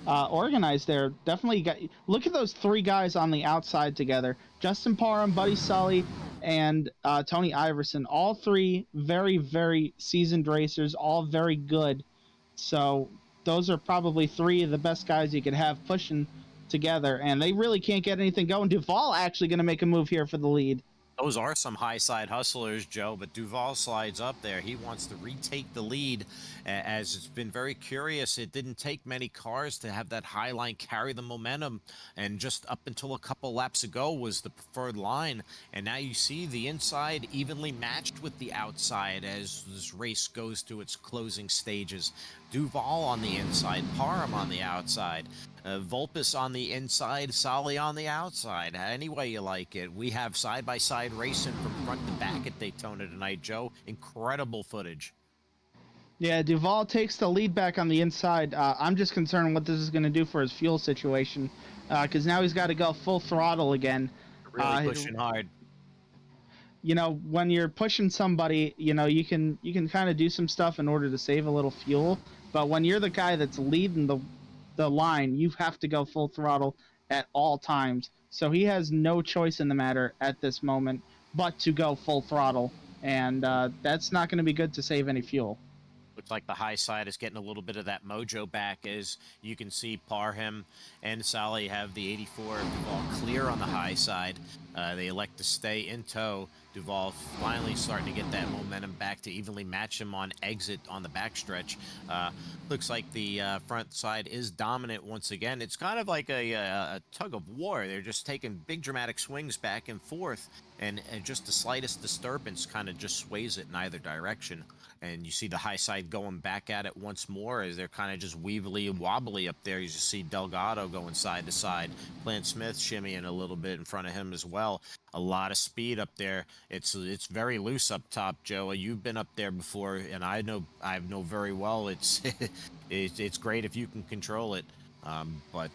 organized there. Definitely look at those 3 guys on the outside together. Justin Parham, Buddy Sully, and Tony Iverson. All 3 very, very seasoned racers, all very good. So those are probably 3 of the best guys you could have pushing together, and they really can't get anything going. Duval actually going to make a move here for the lead. Those are some high side hustlers, Joe, but Duval slides up there. He wants to retake the lead, as it's been very curious. It didn't take many cars to have that high line carry the momentum, and just up until a couple laps ago was the preferred line. And now you see the inside evenly matched with the outside as this race goes to its closing stages. Duval on the inside, Parham on the outside. Vulpes on the inside, Solly on the outside. Any way you like it. We have side-by-side racing from front to back at Daytona tonight, Joe. Incredible footage. Yeah, Duval takes the lead back on the inside. I'm just concerned what this is going to do for his fuel situation, because now he's got to go full throttle again. Really pushing hard. You know, when you're pushing somebody, you know, you can kind of do some stuff in order to save a little fuel. But when you're the guy that's leading the line, you have to go full throttle at all times. So he has no choice in the matter at this moment but to go full throttle, and that's not going to be good to save any fuel. Looks like the high side is getting a little bit of that mojo back, as you can see Parham and Sally have the 84 Duval clear on the high side. They elect to stay in tow. Duval finally starting to get that momentum back to evenly match him on exit on the backstretch. Looks like the front side is dominant once again. It's kind of like a tug of war. They're just taking big dramatic swings back and forth, and just the slightest disturbance kind of just sways it in either direction. And you see the high side going back at it once more as they're kind of just weavily and wobbly up there. You just see Delgado going side to side. Plant Smith shimmying a little bit in front of him as well. A lot of speed up there. It's very loose up top, Joe. You've been up there before, and I know very well. It's it's great if you can control it, but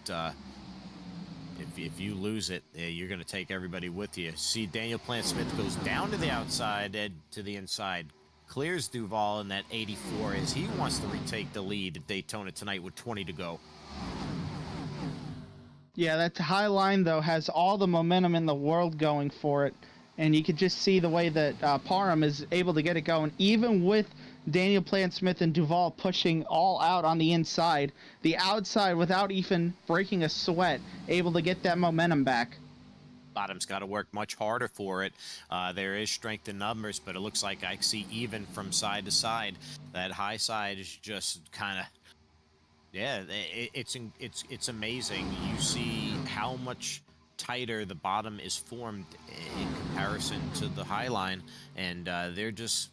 if you lose it, you're going to take everybody with you. See, Daniel Plant Smith goes down to the outside, Ed to the inside. Clears Duval in that 84 as he wants to retake the lead at Daytona tonight with 20 to go. Yeah, that high line, though, has all the momentum in the world going for it. And you could just see the way that Parham is able to get it going, even with Daniel Plant Smith and Duval pushing all out on the inside. The outside, without even breaking a sweat, able to get that momentum back. Bottom's got to work much harder for it. There is strength in numbers, but it looks like I see even from side to side. That high side is just kind of, yeah, it's amazing. You see how much tighter the bottom is formed in comparison to the high line, and they're just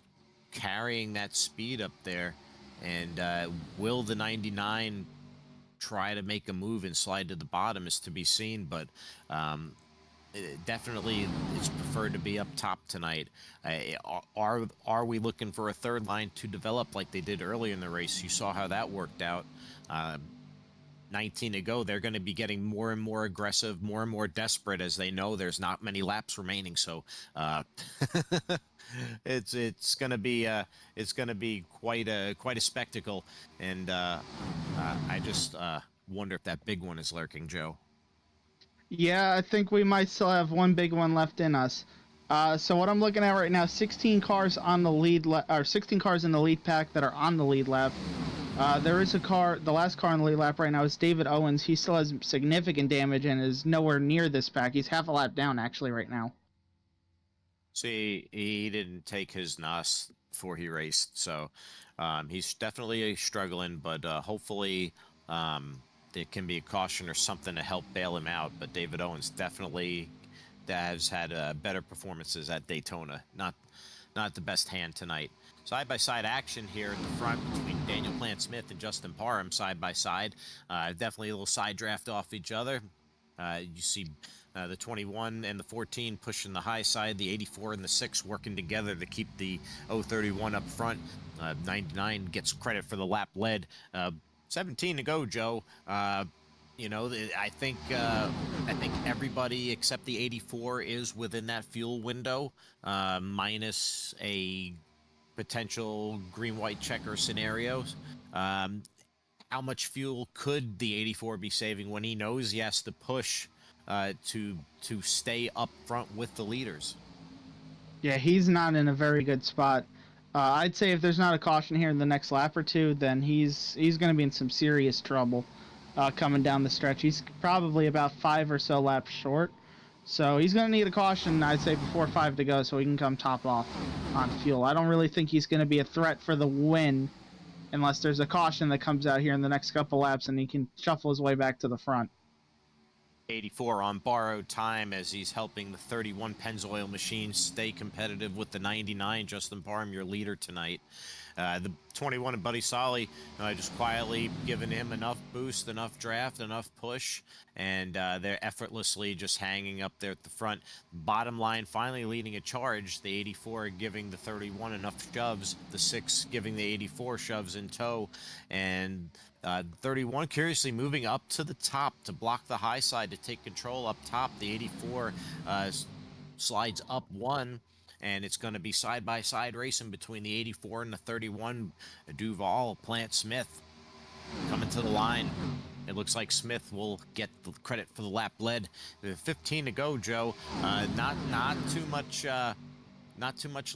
carrying that speed up there. And will the 99 try to make a move and slide to the bottom is to be seen, but definitely it's preferred to be up top tonight. Are we looking for a third line to develop like they did earlier in the race? You saw how that worked out. 19 to go, they're going to be getting more and more aggressive, more and more desperate, as they know there's not many laps remaining. So it's going to be quite a spectacle, and I just wonder if that big one is lurking, Joe. Yeah, I think we might still have one big one left in us. So what I'm looking at right now, 16 cars on the lead, or 16 cars in the lead pack that are on the lead lap. There is a car, the last car on the lead lap right now is David Owens. He still has significant damage and is nowhere near this pack. He's half a lap down, actually, right now. See, he didn't take his NOS before he raced, so he's definitely struggling, but hopefully there can be a caution or something to help bail him out. But David Owens definitely has had better performances at Daytona. Not the best hand tonight. Side-by-side action here in the front between Daniel Plant-Smith and Justin Parham side-by-side. Definitely a little side draft off each other. You see the 21 and the 14 pushing the high side, the 84 and the 6 working together to keep the 031 up front. 99 gets credit for the lap led. 17 to go, Joe. You know, I think everybody except the 84 is within that fuel window, minus a potential green-white checker scenarios. How much fuel could the 84 be saving when he knows he has to push to stay up front with the leaders? Yeah, he's not in a very good spot. I'd say if there's not a caution here in the next lap or two, then he's going to be in some serious trouble coming down the stretch. He's probably about 5 or so laps short. So he's going to need a caution, I'd say, before 5 to go so he can come top off on fuel. I don't really think he's going to be a threat for the win unless there's a caution that comes out here in the next couple laps and he can shuffle his way back to the front. 84 on borrowed time as he's helping the 31 Pennzoil machine stay competitive with the 99. Justin Parham, your leader tonight. The 21 and Buddy Solly just quietly giving him enough boost, enough draft, enough push, and they're effortlessly just hanging up there at the front. Bottom line, finally leading a charge. The 84 giving the 31 enough shoves, the 6 giving the 84 shoves in tow, and 31 curiously moving up to the top to block the high side to take control up top. The 84 slides up 1. And it's going to be side-by-side racing between the 84 and the 31. Duval, Plant-Smith coming to the line. It looks like Smith will get the credit for the lap led. 15 to go, Joe. Not too much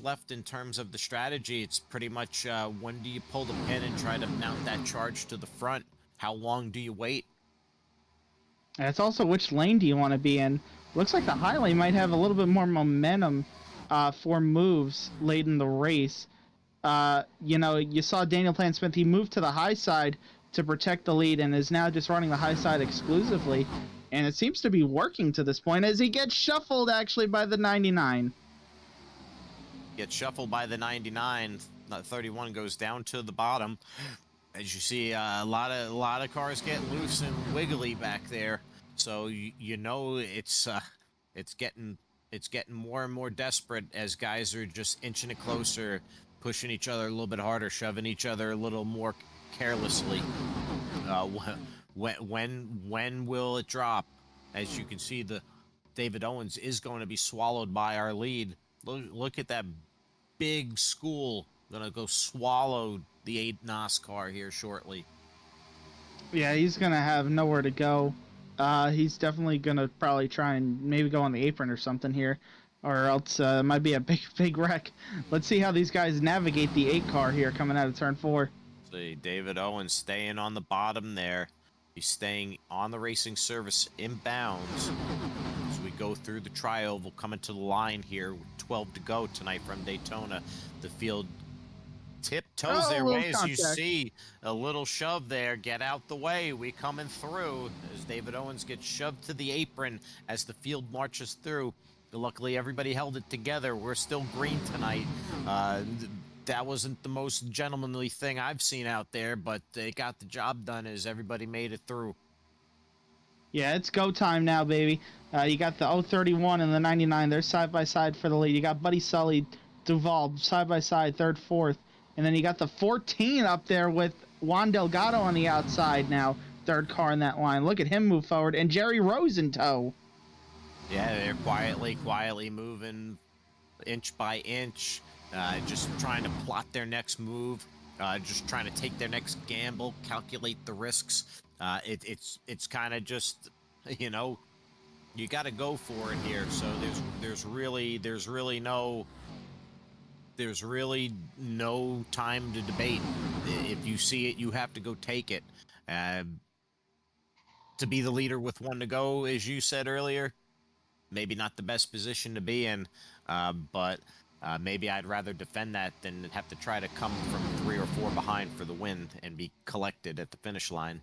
left in terms of the strategy. It's pretty much when do you pull the pin and try to mount that charge to the front? How long do you wait? And it's also which lane do you want to be in. Looks like the high lane might have a little bit more momentum for moves late in the race. You know, you saw Daniel Plant-Smith, he moved to the high side to protect the lead and is now just running the high side exclusively. And it seems to be working to this point as he gets shuffled actually by the 99. Gets shuffled by the 99. 31 goes down to the bottom. As you see, a lot of cars get loose and wiggly back there. So you know it's getting more and more desperate as guys are just inching it closer, pushing each other a little bit harder, shoving each other a little more carelessly. When will it drop? As you can see, the David Owens is going to be swallowed by our lead. Look at that big school. Going to go swallow the 8 NOS car here shortly. Yeah, he's going to have nowhere to go. He's definitely going to probably try and maybe go on the apron or something here, or else it might be a big wreck. Let's see how these guys navigate the 8 car here coming out of turn 4. See, David Owens staying on the bottom there. He's staying on the racing surface inbounds as we go through the tri-oval, coming to the line here with 12 to go tonight from Daytona. The field tiptoes their way as you see a little shove there. Get out the way. We coming through as David Owens gets shoved to the apron as the field marches through. Luckily, everybody held it together. We're still green tonight. That wasn't the most gentlemanly thing I've seen out there, but they got the job done as everybody made it through. Yeah, it's go time now, baby. You got the 031 and the 99. They're side by side for the lead. You got Buddy Sully, Duval side by side, 3rd, 4th. And then you got the 14 up there with Juan Delgado on the outside now, 3rd car in that line. Look at him move forward. And Jerry Rose in tow. Yeah, they're quietly moving inch by inch, just trying to plot their next move, just trying to take their next gamble, calculate the risks. It's kind of just, you know, you got to go for it here. So there's really no time to debate. If you see it, you have to go take it. To be the leader with 1 to go, as you said earlier, maybe not the best position to be in, but maybe I'd rather defend that than have to try to come from 3 or 4 behind for the win and be collected at the finish line.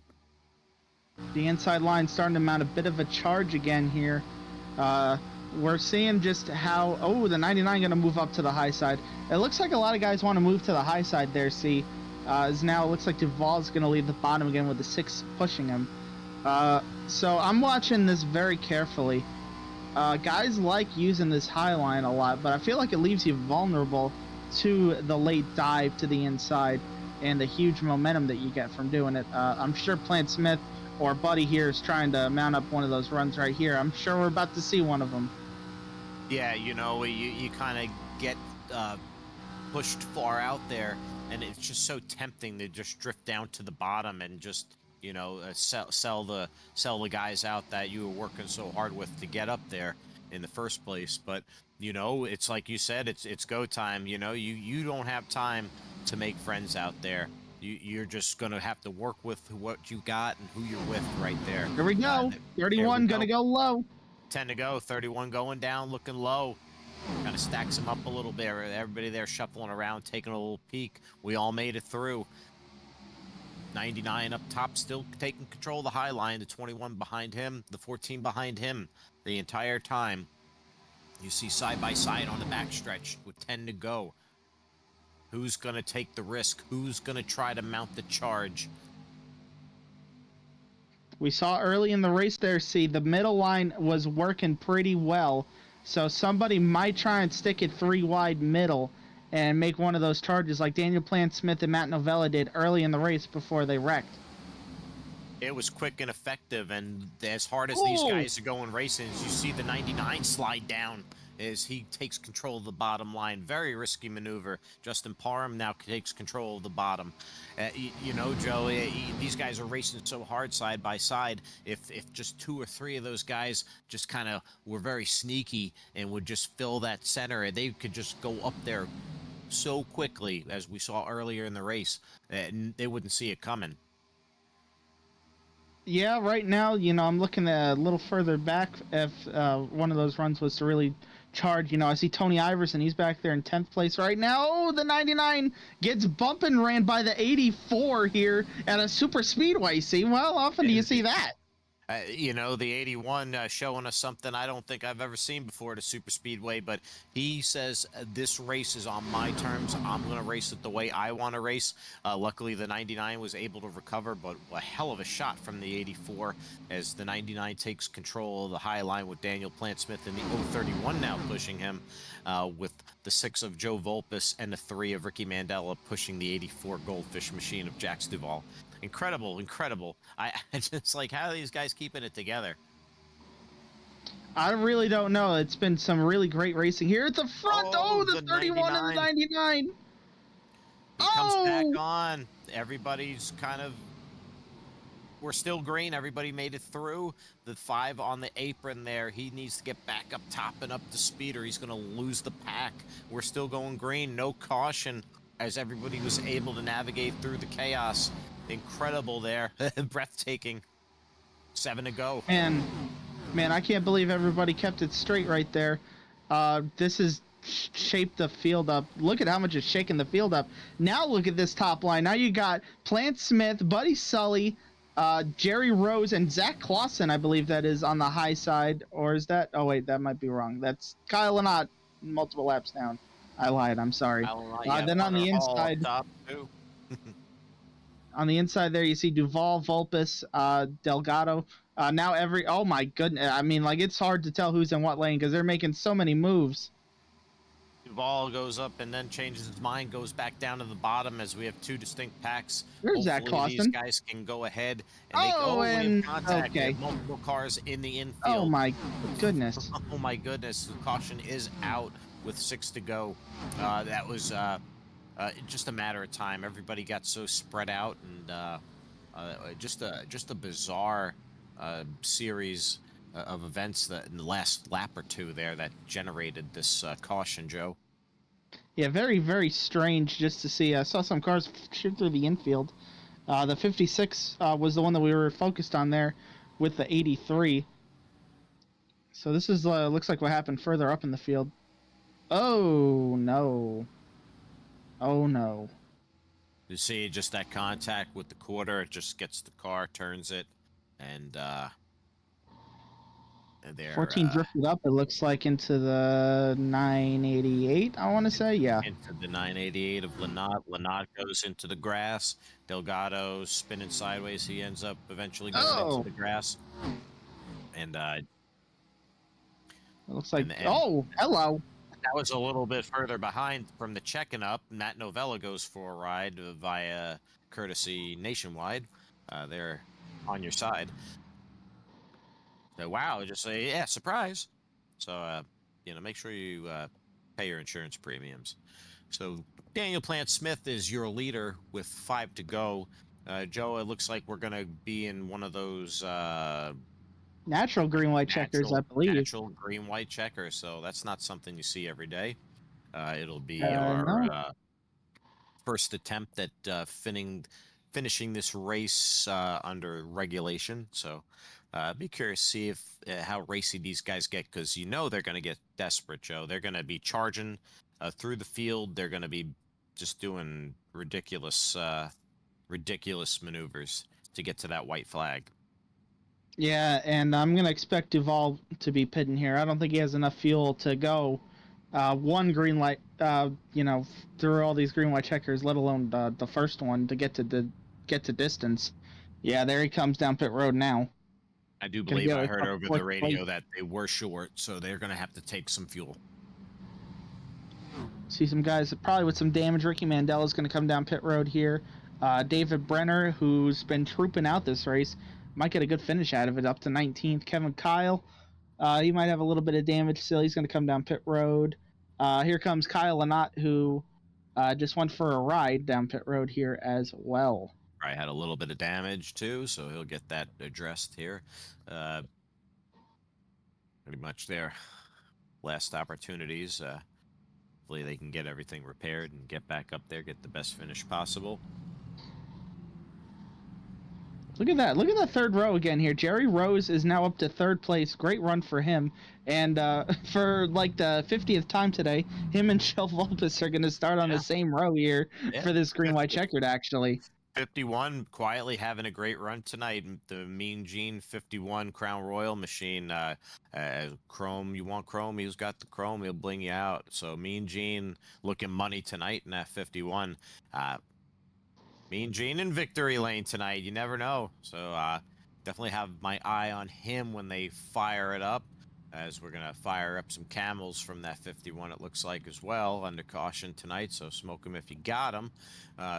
The inside line starting to mount a bit of a charge again here. We're seeing just how, the 99 going to move up to the high side. It looks like a lot of guys want to move to the high side there, see. As now it looks like Duval's going to leave the bottom again with the 6 pushing him. So I'm watching this very carefully. Guys like using this high line a lot, but I feel like it leaves you vulnerable to the late dive to the inside and the huge momentum that you get from doing it. I'm sure Plant Smith or Buddy here is trying to mount up one of those runs right here. I'm sure we're about to see one of them. Yeah, you know, you kind of get pushed far out there, and it's just so tempting to just drift down to the bottom and just, you know, sell the guys out that you were working so hard with to get up there in the first place. But, you know, it's like you said, it's go time. You know, you don't have time to make friends out there. You're just going to have to work with what you got and who you're with right there. Here we go. 31 going to go low. 10 to go. 31 going down, looking low. Kind of stacks them up a little bit. Everybody there shuffling around, taking a little peek. We all made it through. 99 up top, still taking control of the high line. The 21 behind him, the 14 behind him the entire time. You see side by side on the backstretch with 10 to go. Who's going to take the risk? Who's going to try to mount the charge? We saw early in the race there, see, the middle line was working pretty well. So somebody might try and stick it 3 wide middle and make one of those charges like Daniel Plant Smith and Matt Novella did early in the race before they wrecked. It was quick and effective, and as hard as these guys are going racing, you see the 99 slide down as he takes control of the bottom line. Very risky maneuver. Justin Parham now takes control of the bottom. You know, Joe, these guys are racing so hard side by side. If just 2 or 3 of those guys just kind of were very sneaky and would just fill that center, they could just go up there so quickly, as we saw earlier in the race, and they wouldn't see it coming. Yeah, right now, you know, I'm looking a little further back if one of those runs was to really charge. You know, I see Tony Iverson. He's back there in 10th place right now. Oh, the 99 gets bump and ran by the 84 here at a super speedway. See, well, often do you see that? You know, the 81 showing us something I don't think I've ever seen before at a super speedway, but he says this race is on my terms. I'm going to race it the way I want to race. Luckily, the 99 was able to recover, but a hell of a shot from the 84 as the 99 takes control of the high line with Daniel Plant Smith and the 031 now pushing him with the 6 of Joe Volpus and the 3 of Ricky Mandela pushing the 84 Goldfish Machine of Jax Duval. Incredible, incredible. I just like, how are these guys keeping it together? I really don't know. It's been some really great racing here at the front. Oh, the 31 and the 99. He comes back on. Everybody's kind of... We're still green. Everybody made it through. The 5 on the apron there. He needs to get back up top and up to speed or he's going to lose the pack. We're still going green. No caution as everybody was able to navigate through the chaos. Incredible there. Breathtaking. 7 to go. And man, I can't believe everybody kept it straight right there. This has shaped the field up. Look at how much it's shaking the field up. Now look at this top line. Now you got Plant Smith, Buddy Sully, Jerry Rose, and Zach Clausen, I believe that is on the high side. Or is that? Oh, wait, that might be wrong. That's Kyle Lynott multiple laps down. I lied. I'm sorry. Then on the inside... On the inside there, you see Duval, Volpus, Delgado. Now oh my goodness. I mean, like, it's hard to tell who's in what lane because they're making so many moves. Duval goes up and then changes his mind, goes back down to the bottom as we have 2 distinct packs. There's Zach Clausen. These guys can go ahead and make contact. Okay. Multiple cars in the infield. Oh my goodness. Oh my goodness. The caution is out with 6 to go. That was... just a matter of time. Everybody got so spread out, and just a bizarre series of events that in the last lap or 2 there that generated this caution, Joe. Yeah, very, very strange just to see. I saw some cars shoot through the infield. The 56 was the one that we were focused on there with the 83. So this is looks like what happened further up in the field. Oh, no. Oh, no. You see just that contact with the quarter, it just gets the car, turns it, and there 14 drifted up, it looks like, into the 988, I want to say. Yeah. into the 988 of Lanat. Lanat goes into the grass. Delgado spinning sideways. He ends up eventually going into the grass. And it looks like, and oh, hello. that was a little bit further behind from the checking up. Matt Novella goes for a ride via courtesy Nationwide. They're on your side. So, wow, just say, yeah, surprise. So, make sure you pay your insurance premiums. So Daniel Plant Smith is your leader with 5 to go. Joe, it looks like we're going to be in one of those natural green-white checkers, I believe. Natural green-white checkers. So that's not something you see every day. It'll be our first attempt at finishing this race under regulation. So be curious to see if how racy these guys get, because they're going to get desperate, Joe. They're going to be charging through the field. They're going to be just doing ridiculous maneuvers to get to that white flag. Yeah, and I'm going to expect Duvall to be pitting here. I don't think he has enough fuel to go one green light, through all these green-white checkers, let alone the first one to get to distance. Yeah, there he comes down pit road now. I do believe I heard over the radio that they were short, so they're going to have to take some fuel. See some guys probably with some damage. Ricky Mandela is going to come down pit road here. David Brenner, who's been trooping out this race, might get a good finish out of it, up to 19th. Kevin Kyle, he might have a little bit of damage still. He's going to come down pit road. Here comes Kyle Lanat, who just went for a ride down pit road here as well. I had a little bit of damage too, so he'll get that addressed here. Pretty much their last opportunities. Hopefully they can get everything repaired and get back up there, get the best finish possible. Look at that. Look at that third row again here. Jerry Rose is now up to third place. Great run for him. And for like the 50th time today, him and Shel Vulpes are going to start on the same row here for this green-white checkered, actually. 51 quietly having a great run tonight. The Mean Gene 51 Crown Royal machine. Chrome, you want chrome? He's got the chrome. He'll bling you out. So Mean Gene looking money tonight in that 51. Mean Gene in victory lane tonight. You never know. So definitely have my eye on him when they fire it up, as we're going to fire up some camels from that 51, it looks like, as well, under caution tonight. So smoke him if you got him.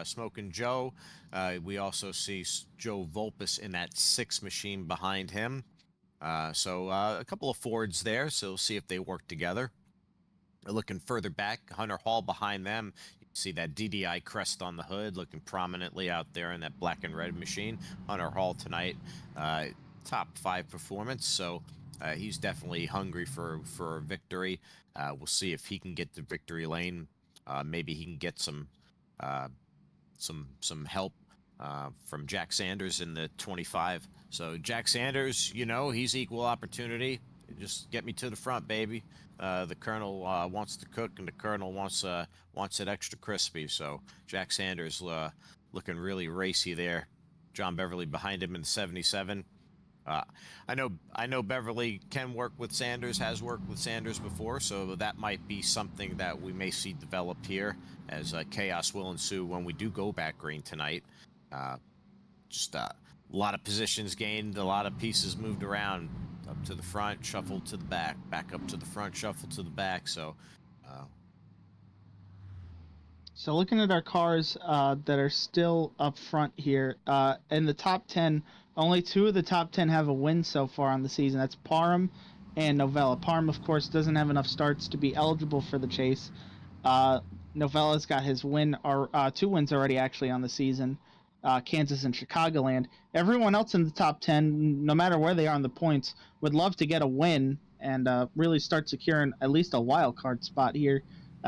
Smoking Joe. We also see Joe Vulpes in that 6 machine behind him. So a couple of Fords there, so we'll see if they work together. Looking further back, Hunter Hall behind them. You can see that DDI crest on the hood looking prominently out there in that black and red machine. Hunter Hall tonight, top 5 performance, so he's definitely hungry for a victory. We'll see if he can get the victory lane. Maybe he can get some help from Jack Sanders in the 25. So Jack Sanders, he's equal opportunity. Just get me to the front, baby. The Colonel wants to cook, and the Colonel wants it extra crispy. So Jack Sanders looking really racy there. John Beverly behind him in the 77. I know Beverly can work with Sanders, has worked with Sanders before, so that might be something that we may see develop here, as chaos will ensue when we do go back green tonight. Just a lot of positions gained, a lot of pieces moved around, up to the front, shuffled to the back up to the front, shuffled to the back. So looking at our cars that are still up front here, in the top 10, only 2 of the top 10 have a win so far on the season. That's Parham and Novella. Parham, of course, doesn't have enough starts to be eligible for the chase. Novella's got his 2 wins already, actually, on the season. Kansas and Chicagoland. Everyone else in the top 10, no matter where they are on the points, would love to get a win and really start securing at least a wild card spot here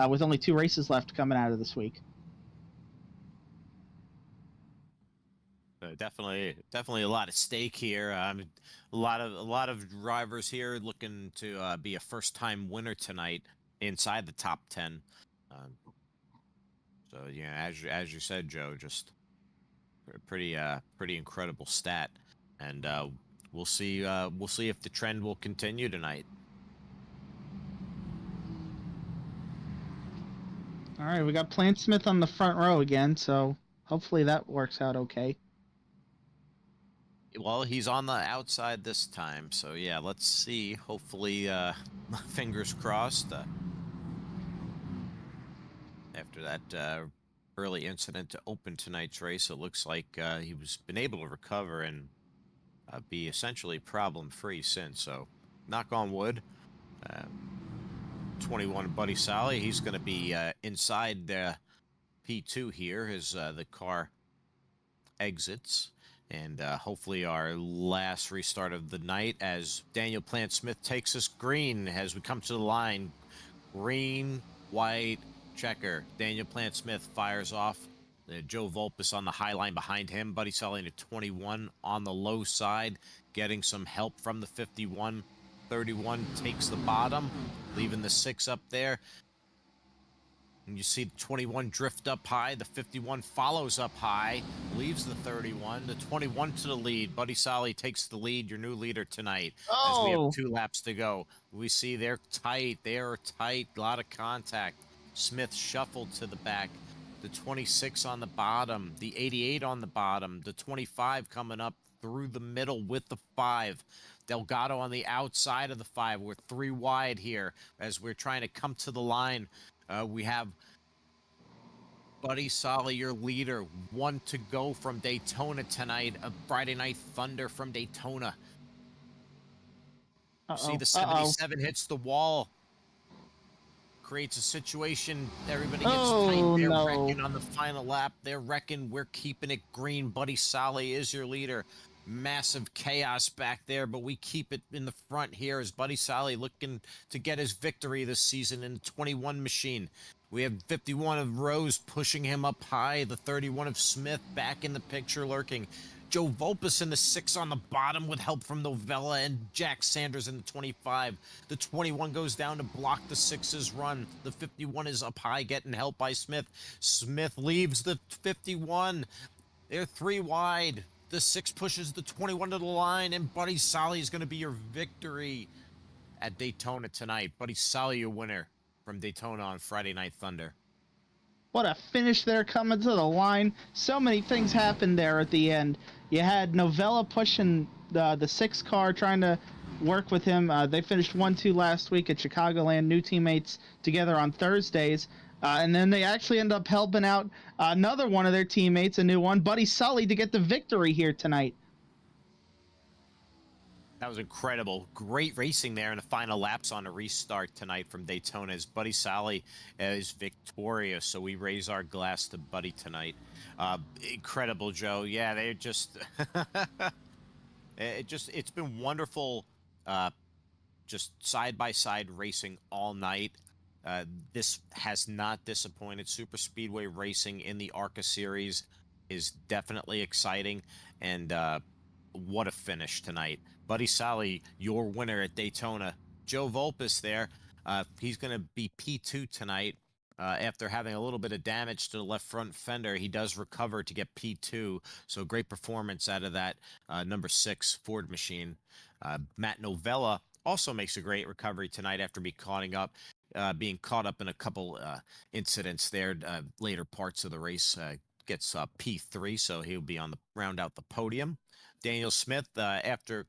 with only 2 races left coming out of this week. Definitely a lot at stake here. A lot of drivers here looking to be a first-time winner tonight inside the top 10. So yeah, as you said, Joe, just pretty incredible stat, and we'll see if the trend will continue tonight. All right, we got Plant Smith on the front row again, so hopefully that works out okay. Well, he's on the outside this time, so yeah, let's see. Hopefully, fingers crossed. After that early incident to open tonight's race, it looks like he was been able to recover and be essentially problem-free since. So, knock on wood. 21 Buddy Sally, he's going to be inside the P2 here as the car exits. And hopefully our last restart of the night as Daniel Plant Smith takes us green as we come to the line. Green, white, checker. Daniel Plant Smith fires off. Joe Volpus on the high line behind him. Buddy Sully at 21 on the low side, getting some help from the 51. 31 takes the bottom, leaving the 6 up there. And you see the 21 drift up high. The 51 follows up high, leaves the 31. The 21 to the lead. Buddy Solly takes the lead, your new leader tonight. Oh. As we have 2 laps to go. We see they're tight. They are tight. A lot of contact. Smith shuffled to the back. The 26 on the bottom. The 88 on the bottom. The 25 coming up through the middle with the 5. Delgado on the outside of the 5. We're 3 wide here as we're trying to come to the line. We have Buddy Solly, your leader. 1 to go from Daytona tonight. A Friday Night Thunder from Daytona. See the 77 hits the wall. Creates a situation. Everybody gets tight. They're wrecking on the final lap. They're wrecking. We're keeping it green. Buddy Solly is your leader. Massive chaos back there, but we keep it in the front here as Buddy Solly looking to get his victory this season in the 21 machine. We have 51 of Rose pushing him up high. The 31 of Smith back in the picture lurking. Joe Volpus in the 6 on the bottom with help from Novella and Jack Sanders in the 25. The 21 goes down to block the 6's run. The 51 is up high getting help by Smith. Smith leaves the 51. They're 3 wide. The 6 pushes the 21 to the line, and Buddy Solly is going to be your victory at Daytona tonight. Buddy Solly, your winner from Daytona on Friday Night Thunder. What a finish there coming to the line. So many things happened there at the end. You had Novella pushing the 6 car, trying to work with him. They finished 1-2 last week at Chicagoland, new teammates together on Thursdays. And then they actually end up helping out another one of their teammates, a new one, Buddy Solly, to get the victory here tonight. That was incredible. Great racing there in the final laps on a restart tonight from Daytona as Buddy Solly is victorious. So we raise our glass to Buddy tonight. Incredible, Joe. Yeah, they just it's been wonderful just side-by-side racing all night. This has not disappointed. Super Speedway racing in the ARCA series is definitely exciting, and what a finish tonight. Buddy Solly, your winner at Daytona. Joe Volpus there. He's going to be P2 tonight. After having a little bit of damage to the left front fender, he does recover to get P2. So great performance out of that number 6 Ford machine. Matt Novella also makes a great recovery tonight after being caught up in a couple incidents there later parts of the race. Gets P3, so he'll be on the round out the podium. Daniel Smith, after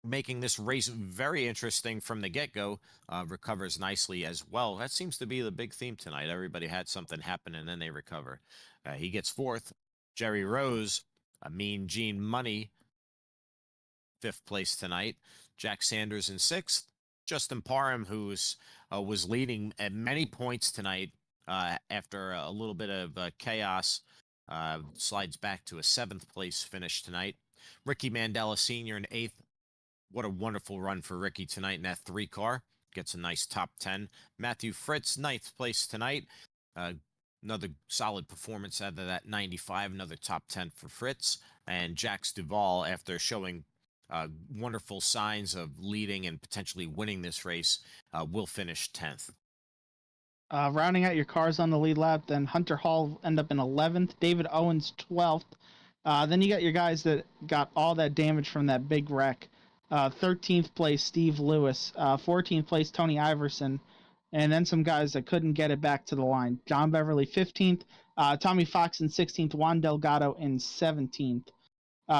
making this race very interesting from the get-go, recovers nicely as well. That seems to be the big theme tonight. Everybody had something happen and then they recover. He gets 4th. Jerry Rose, Mean Gene Money, 5th place tonight. Jack Sanders in 6th. Justin Parham, who was leading at many points tonight after a little bit of chaos, slides back to a 7th place finish tonight. Ricky Mandela Sr. in 8th. What a wonderful run for Ricky tonight in that 3 car. gets a nice top 10. Matthew Fritz, 9th place tonight. Another solid performance out of that 95, another top 10 for Fritz. And Jax Duvall, after showing wonderful signs of leading and potentially winning this race, will finish 10th. Rounding out your cars on the lead lap, then Hunter Hall end up in 11th, David Owens 12th. Then you got your guys that got all that damage from that big wreck. 13th place, Steve Lewis. 14th place, Tony Iverson. And then some guys that couldn't get it back to the line. John Beverly, 15th. Tommy Fox in 16th. Juan Delgado in 17th.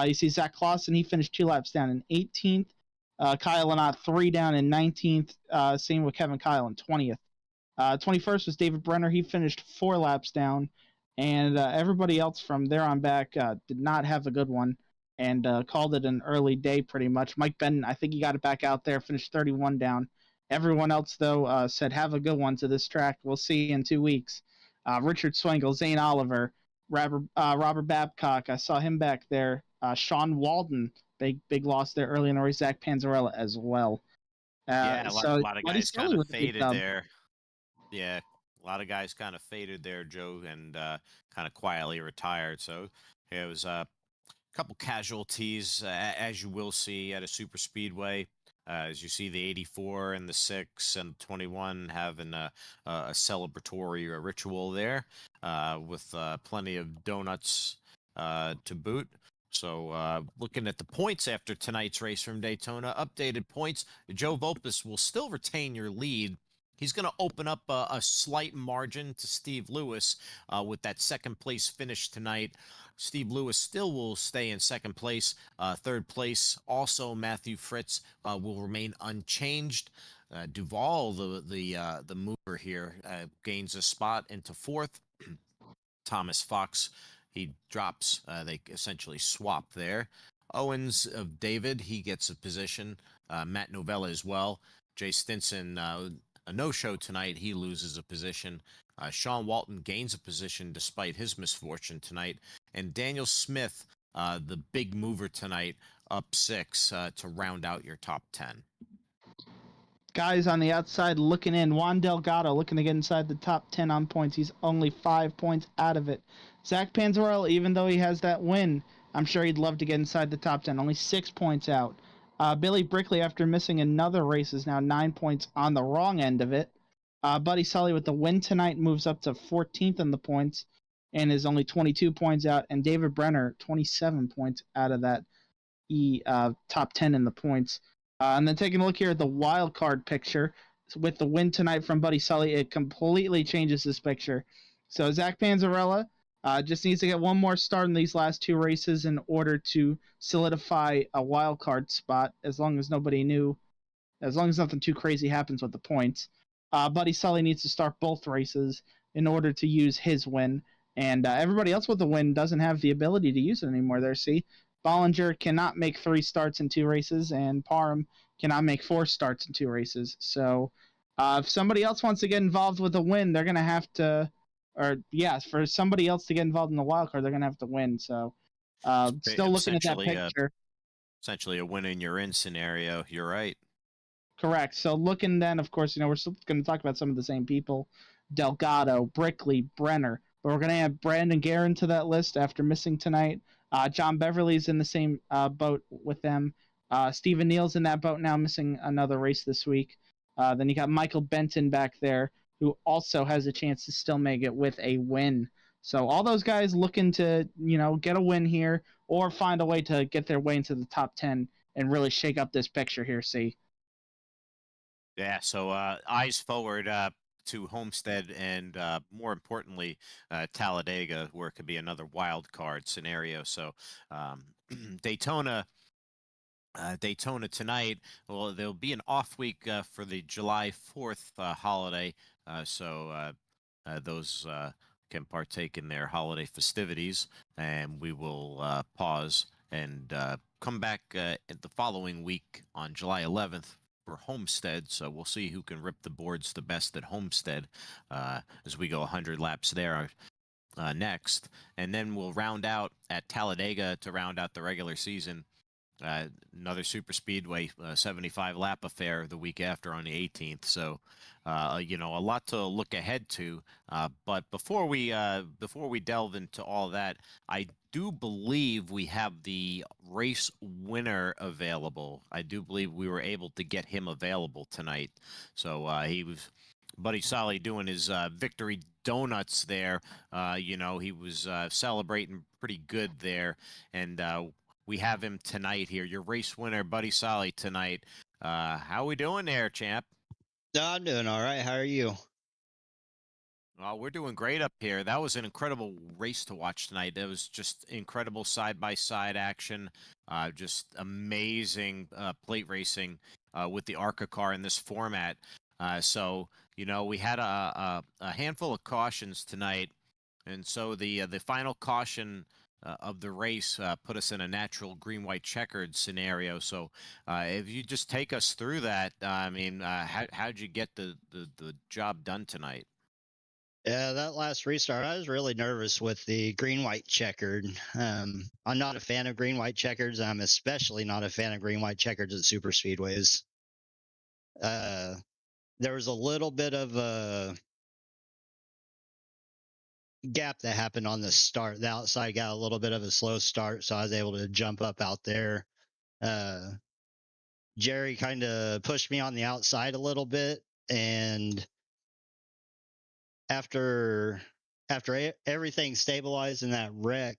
You see Zach Clausen, he finished 2 laps down in 18th. Kyle Lynott, 3 down in 19th. Same with Kevin Kyle in 20th. 21st was David Brenner. He finished 4 laps down. And everybody else from there on back did not have a good one and called it an early day pretty much. Mike Benton, I think he got it back out there, finished 31 down. Everyone else, though, said have a good one to this track. We'll see you in 2 weeks. Richard Swingle, Zane Oliver, Robert Babcock, I saw him back there. Sean Walden, big loss there early in the race. Zach Panzarella as well. Yeah, a lot of guys kind of faded there. Yeah, a lot of guys kind of faded there, Joe, and kind of quietly retired. So it was a couple casualties, as you will see at a super speedway. As you see, the 84 and the 6 and the 21 having a celebratory ritual there with plenty of donuts to boot. So looking at the points after tonight's race from Daytona, updated points, Joe Volpis will still retain your lead. He's going to open up a slight margin to Steve Lewis with that second place finish tonight. Steve Lewis still will stay in second place. Third place, also Matthew Fritz, will remain unchanged. Duvall, the mover here, gains a spot into fourth. Thomas Fox, he drops. They essentially swap there. Owens of David, he gets a position. Matt Novella as well. Jay Stinson, a no-show tonight, he loses a position. Sean Walton gains a position despite his misfortune tonight. And Daniel Smith, the big mover tonight, up 6 to round out your top 10. Guys on the outside looking in. Juan Delgado looking to get inside the top 10 on points. He's only 5 points out of it. Zach Panzarella, even though he has that win, I'm sure he'd love to get inside the top 10. Only 6 points out. Billy Brickley, after missing another race, is now 9 points on the wrong end of it. Buddy Sully with the win tonight moves up to 14th in the points and is only 22 points out. And David Brenner, 27 points out of that top 10 in the points. And then taking a look here at the wild card picture, with the win tonight from Buddy Sully, it completely changes this picture. So Zach Panzarella just needs to get one more start in these last 2 races in order to solidify a wild card spot, as long as nothing too crazy happens with the points. Buddy Sully needs to start both races in order to use his win, and everybody else with the win doesn't have the ability to use it anymore there, see? Bollinger cannot make 3 starts in 2 races, and Parham cannot make 4 starts in 2 races. So if somebody else wants to get involved with a win, they're going to have to, for somebody else to get involved in the wild card, they're going to have to win. So still looking at that picture. Essentially a win and you're in scenario. You're right. Correct. So looking then, of course, we're still going to talk about some of the same people. Delgado, Brickley, Brenner. But we're going to add Brandon Guerin to that list after missing tonight. John Beverly's in the same boat with them. Stephen Neal's in that boat now, missing another race this week. Then you got Michael Benton back there, who also has a chance to still make it with a win. So all those guys looking to, get a win here or find a way to get their way into the top 10 and really shake up this picture here, see? Yeah, so eyes forward to Homestead and, more importantly, Talladega, where it could be another wild card scenario. So Daytona tonight, well, there'll be an off week for the July 4th holiday, so those can partake in their holiday festivities, and we will pause and come back the following week on July 11th for Homestead. So we'll see who can rip the boards the best at Homestead as we go 100 laps there next. And then we'll round out at Talladega to round out the regular season. another super speedway 75 lap affair the week after on the 18th. So, a lot to look ahead to. But before we delve into all that, I do believe we have the race winner available. I do believe we were able to get him available tonight. So he was. Buddy Solly doing his victory donuts there. He was celebrating pretty good there, and we have him tonight here. Your race winner, Buddy Solly, tonight. How we doing there, champ? No, I'm doing all right. How are you? Well, we're doing great up here. That was an incredible race to watch tonight. It was just incredible side-by-side action, just amazing plate racing with the ARCA car in this format. So, we had a handful of cautions tonight, and so the final caution of the race put us in a natural green-white checkered scenario. So if you just take us through that, how'd you get the job done tonight? Yeah, that last restart, I was really nervous with the green-white checkered. I'm not a fan of green-white checkers. I'm especially not a fan of green-white checkers at super speedways. There was a little bit of a gap that happened on the start. The outside got a little bit of a slow start, so I was able to jump up out there. Jerry kind of pushed me on the outside a little bit, and after everything stabilized in that wreck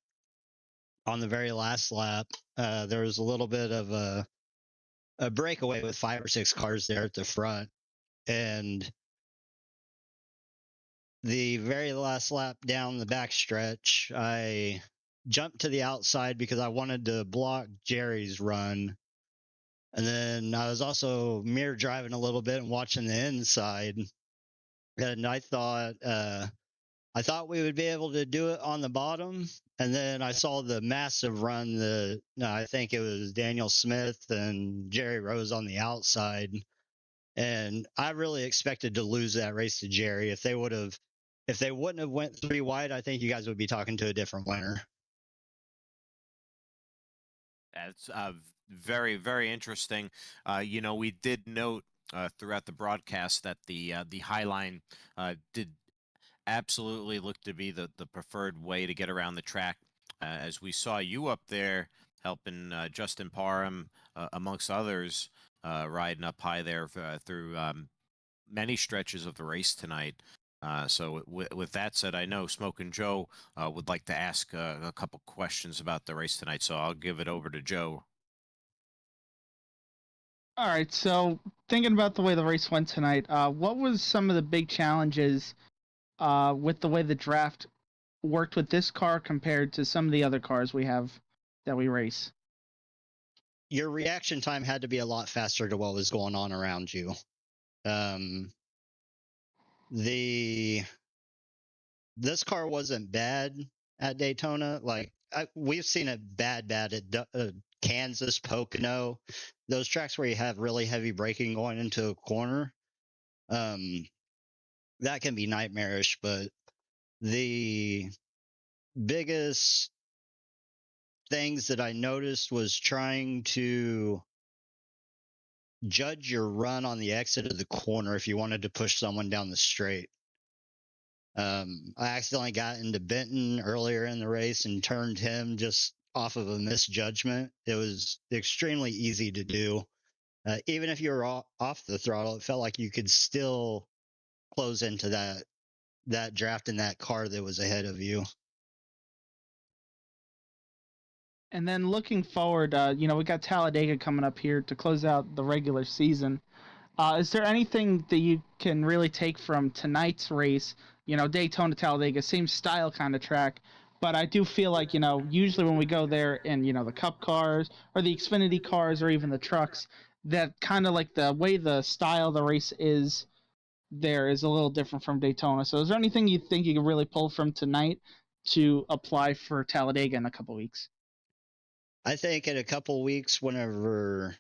on the very last lap, there was a little bit of a breakaway with 5 or 6 cars there at the front, and the very last lap down the backstretch, I jumped to the outside because I wanted to block Jerry's run. And then I was also mirror driving a little bit and watching the inside. And I thought we would be able to do it on the bottom. And then I saw the massive run that I think it was Daniel Smith and Jerry Rose on the outside. And I really expected to lose that race to Jerry. If they wouldn't have went 3 wide, I think you guys would be talking to a different winner. That's very, very interesting. We did note throughout the broadcast that the Highline did absolutely look to be the preferred way to get around the track. As we saw you up there helping Justin Parham, amongst others, riding up high there through many stretches of the race tonight. So with that said, I know Smokin' Joe would like to ask a couple questions about the race tonight, so I'll give it over to Joe. All right, so thinking about the way the race went tonight, what was some of the big challenges with the way the draft worked with this car compared to some of the other cars we have that we race? Your reaction time had to be a lot faster to what was going on around you. This car wasn't bad at Daytona. Like we've seen it bad at Kansas, Pocono, those tracks where you have really heavy braking going into a corner. That can be nightmarish, but the biggest things that I noticed was trying to judge your run on the exit of the corner if you wanted to push someone down the straight. I accidentally got into Benton earlier in the race and turned him just off of a misjudgment. It was extremely easy to do. Even if you were off the throttle, it felt like you could still close into that draft in that car that was ahead of you. And then looking forward, we got Talladega coming up here to close out the regular season. Is there anything that you can really take from tonight's race? Daytona, Talladega, same style kind of track, but I do feel like, usually when we go there in, the Cup cars or the Xfinity cars or even the trucks, that kind of like the way the style of the race is there is a little different from Daytona. So is there anything you think you can really pull from tonight to apply for Talladega in a couple weeks? I think in a couple weeks, whenever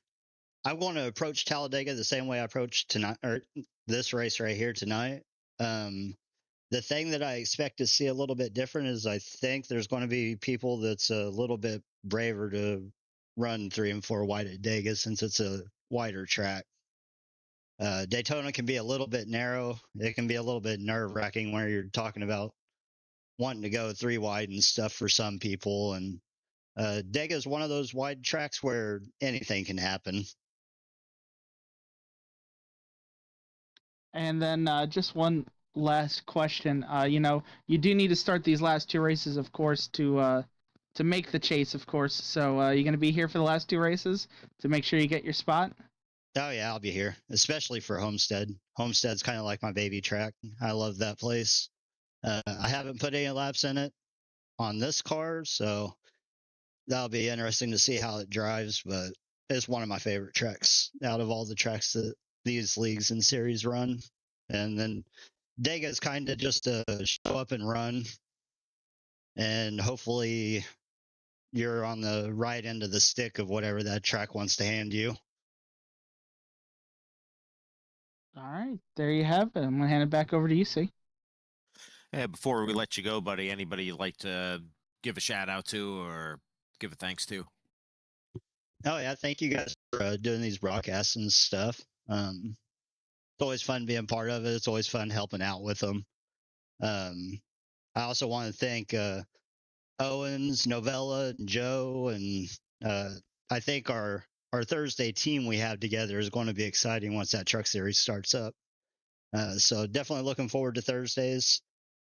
I want to approach Talladega the same way I approached tonight, or this race right here tonight. The thing that I expect to see a little bit different is I think there's going to be people that's a little bit braver to run 3 and 4 wide at Dega since it's a wider track. Daytona can be a little bit narrow. It can be a little bit nerve-wracking where you're talking about wanting to go 3 wide and stuff for some people. And Dega is one of those wide tracks where anything can happen. And then just one last question. You do need to start these last 2 races, of course, to make the chase, of course. So you're going to be here for the last 2 races to make sure you get your spot? Oh, yeah, I'll be here, especially for Homestead. Homestead's kind of like my baby track. I love that place. I haven't put any laps in it on this car, so that'll be interesting to see how it drives, but it's one of my favorite tracks out of all the tracks that these leagues and series run. And then Dega's kind of just a show up and run, and hopefully you're on the right end of the stick of whatever that track wants to hand you. All right, there you have it. I'm going to hand it back over to you, C. Yeah, before we let you go, buddy, anybody you'd like to give a shout out to or give a thanks to? Oh, yeah, thank you guys for doing these broadcasts and stuff. It's always fun being part of it. It's always fun helping out with them. I also want to thank Owens, Novella, and Joe, and I think our Thursday team we have together is going to be exciting once that truck series starts up. So definitely looking forward to Thursdays,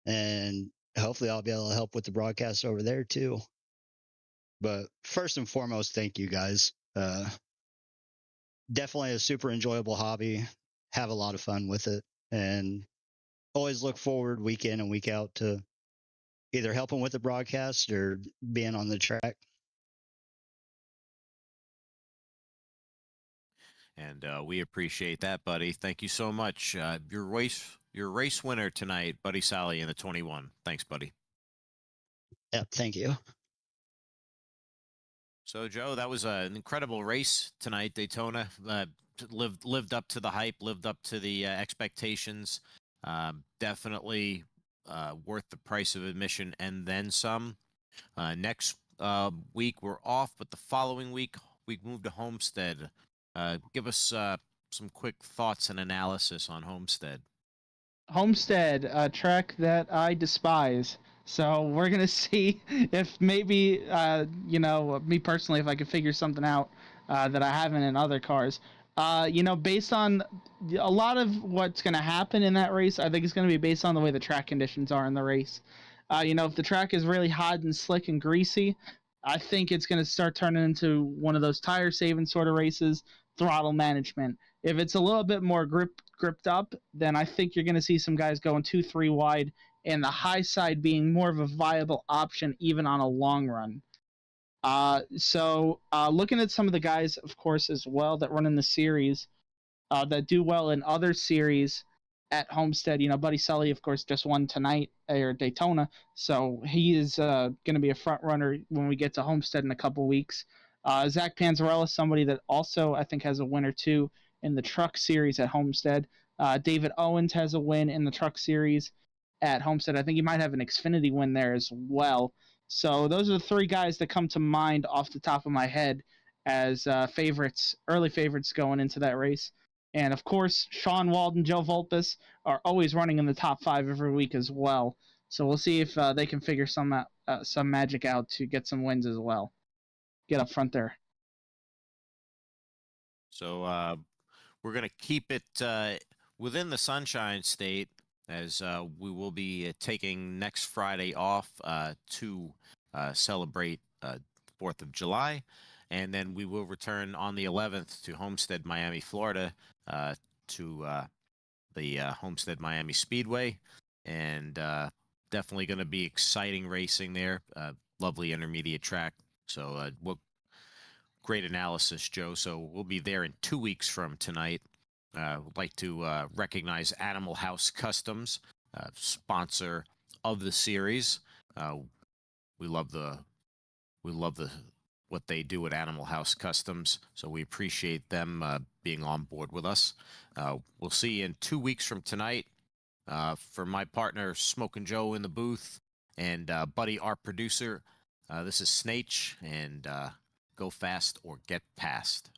and hopefully I'll be able to help with the broadcast over there too. But first and foremost, thank you guys. Definitely a super enjoyable hobby. Have a lot of fun with it, and always look forward week in and week out to either helping with the broadcast or being on the track. And we appreciate that, buddy. Thank you so much. Your race winner tonight, Buddy Sally in the 21. Thanks, buddy. Yep, thank you. So, Joe, that was an incredible race tonight. Daytona lived up to the hype, lived up to the expectations. Definitely worth the price of admission and then some. Next week we're off, but the following week we move to Homestead. Give us some quick thoughts and analysis on Homestead. Homestead, a track that I despise. So we're going to see if maybe, me personally, if I could figure something out that I haven't in other cars. Based on a lot of what's going to happen in that race, I think it's going to be based on the way the track conditions are in the race. If the track is really hot and slick and greasy, I think it's going to start turning into one of those tire saving sort of races, throttle management. If it's a little bit more gripped up, then I think you're going to see some guys going 2-3 wide, and the high side being more of a viable option even on a long run. So looking at some of the guys, of course, as well that run in the series, that do well in other series at Homestead. Buddy Sully, of course, just won tonight or Daytona, so he is going to be a front runner when we get to Homestead in a couple weeks. Zach Panzarella, somebody that also I think has a win or two in the truck series at Homestead. David Owens has a win in the truck series at Homestead. I think he might have an Xfinity win there as well. So those are the 3 guys that come to mind off the top of my head as early favorites going into that race. And of course, Sean Walden, Joe Volpus are always running in the top 5 every week as well. So we'll see if they can figure some magic out to get some wins as well. Get up front there. So we're going to keep it within the Sunshine State, as we will be taking next Friday off to celebrate 4th of July. And then we will return on the 11th to Homestead, Miami, Florida, to the Homestead Miami Speedway. And definitely going to be exciting racing there. Lovely intermediate track. So great analysis, Joe. So we'll be there in 2 weeks from tonight. Would like to recognize Animal House Customs, sponsor of the series. We love what they do at Animal House Customs, so we appreciate them being on board with us. We'll see you in 2 weeks from tonight. For my partner, Smokin' Joe in the booth, and Buddy, our producer, this is Snake, and Go fast or get past.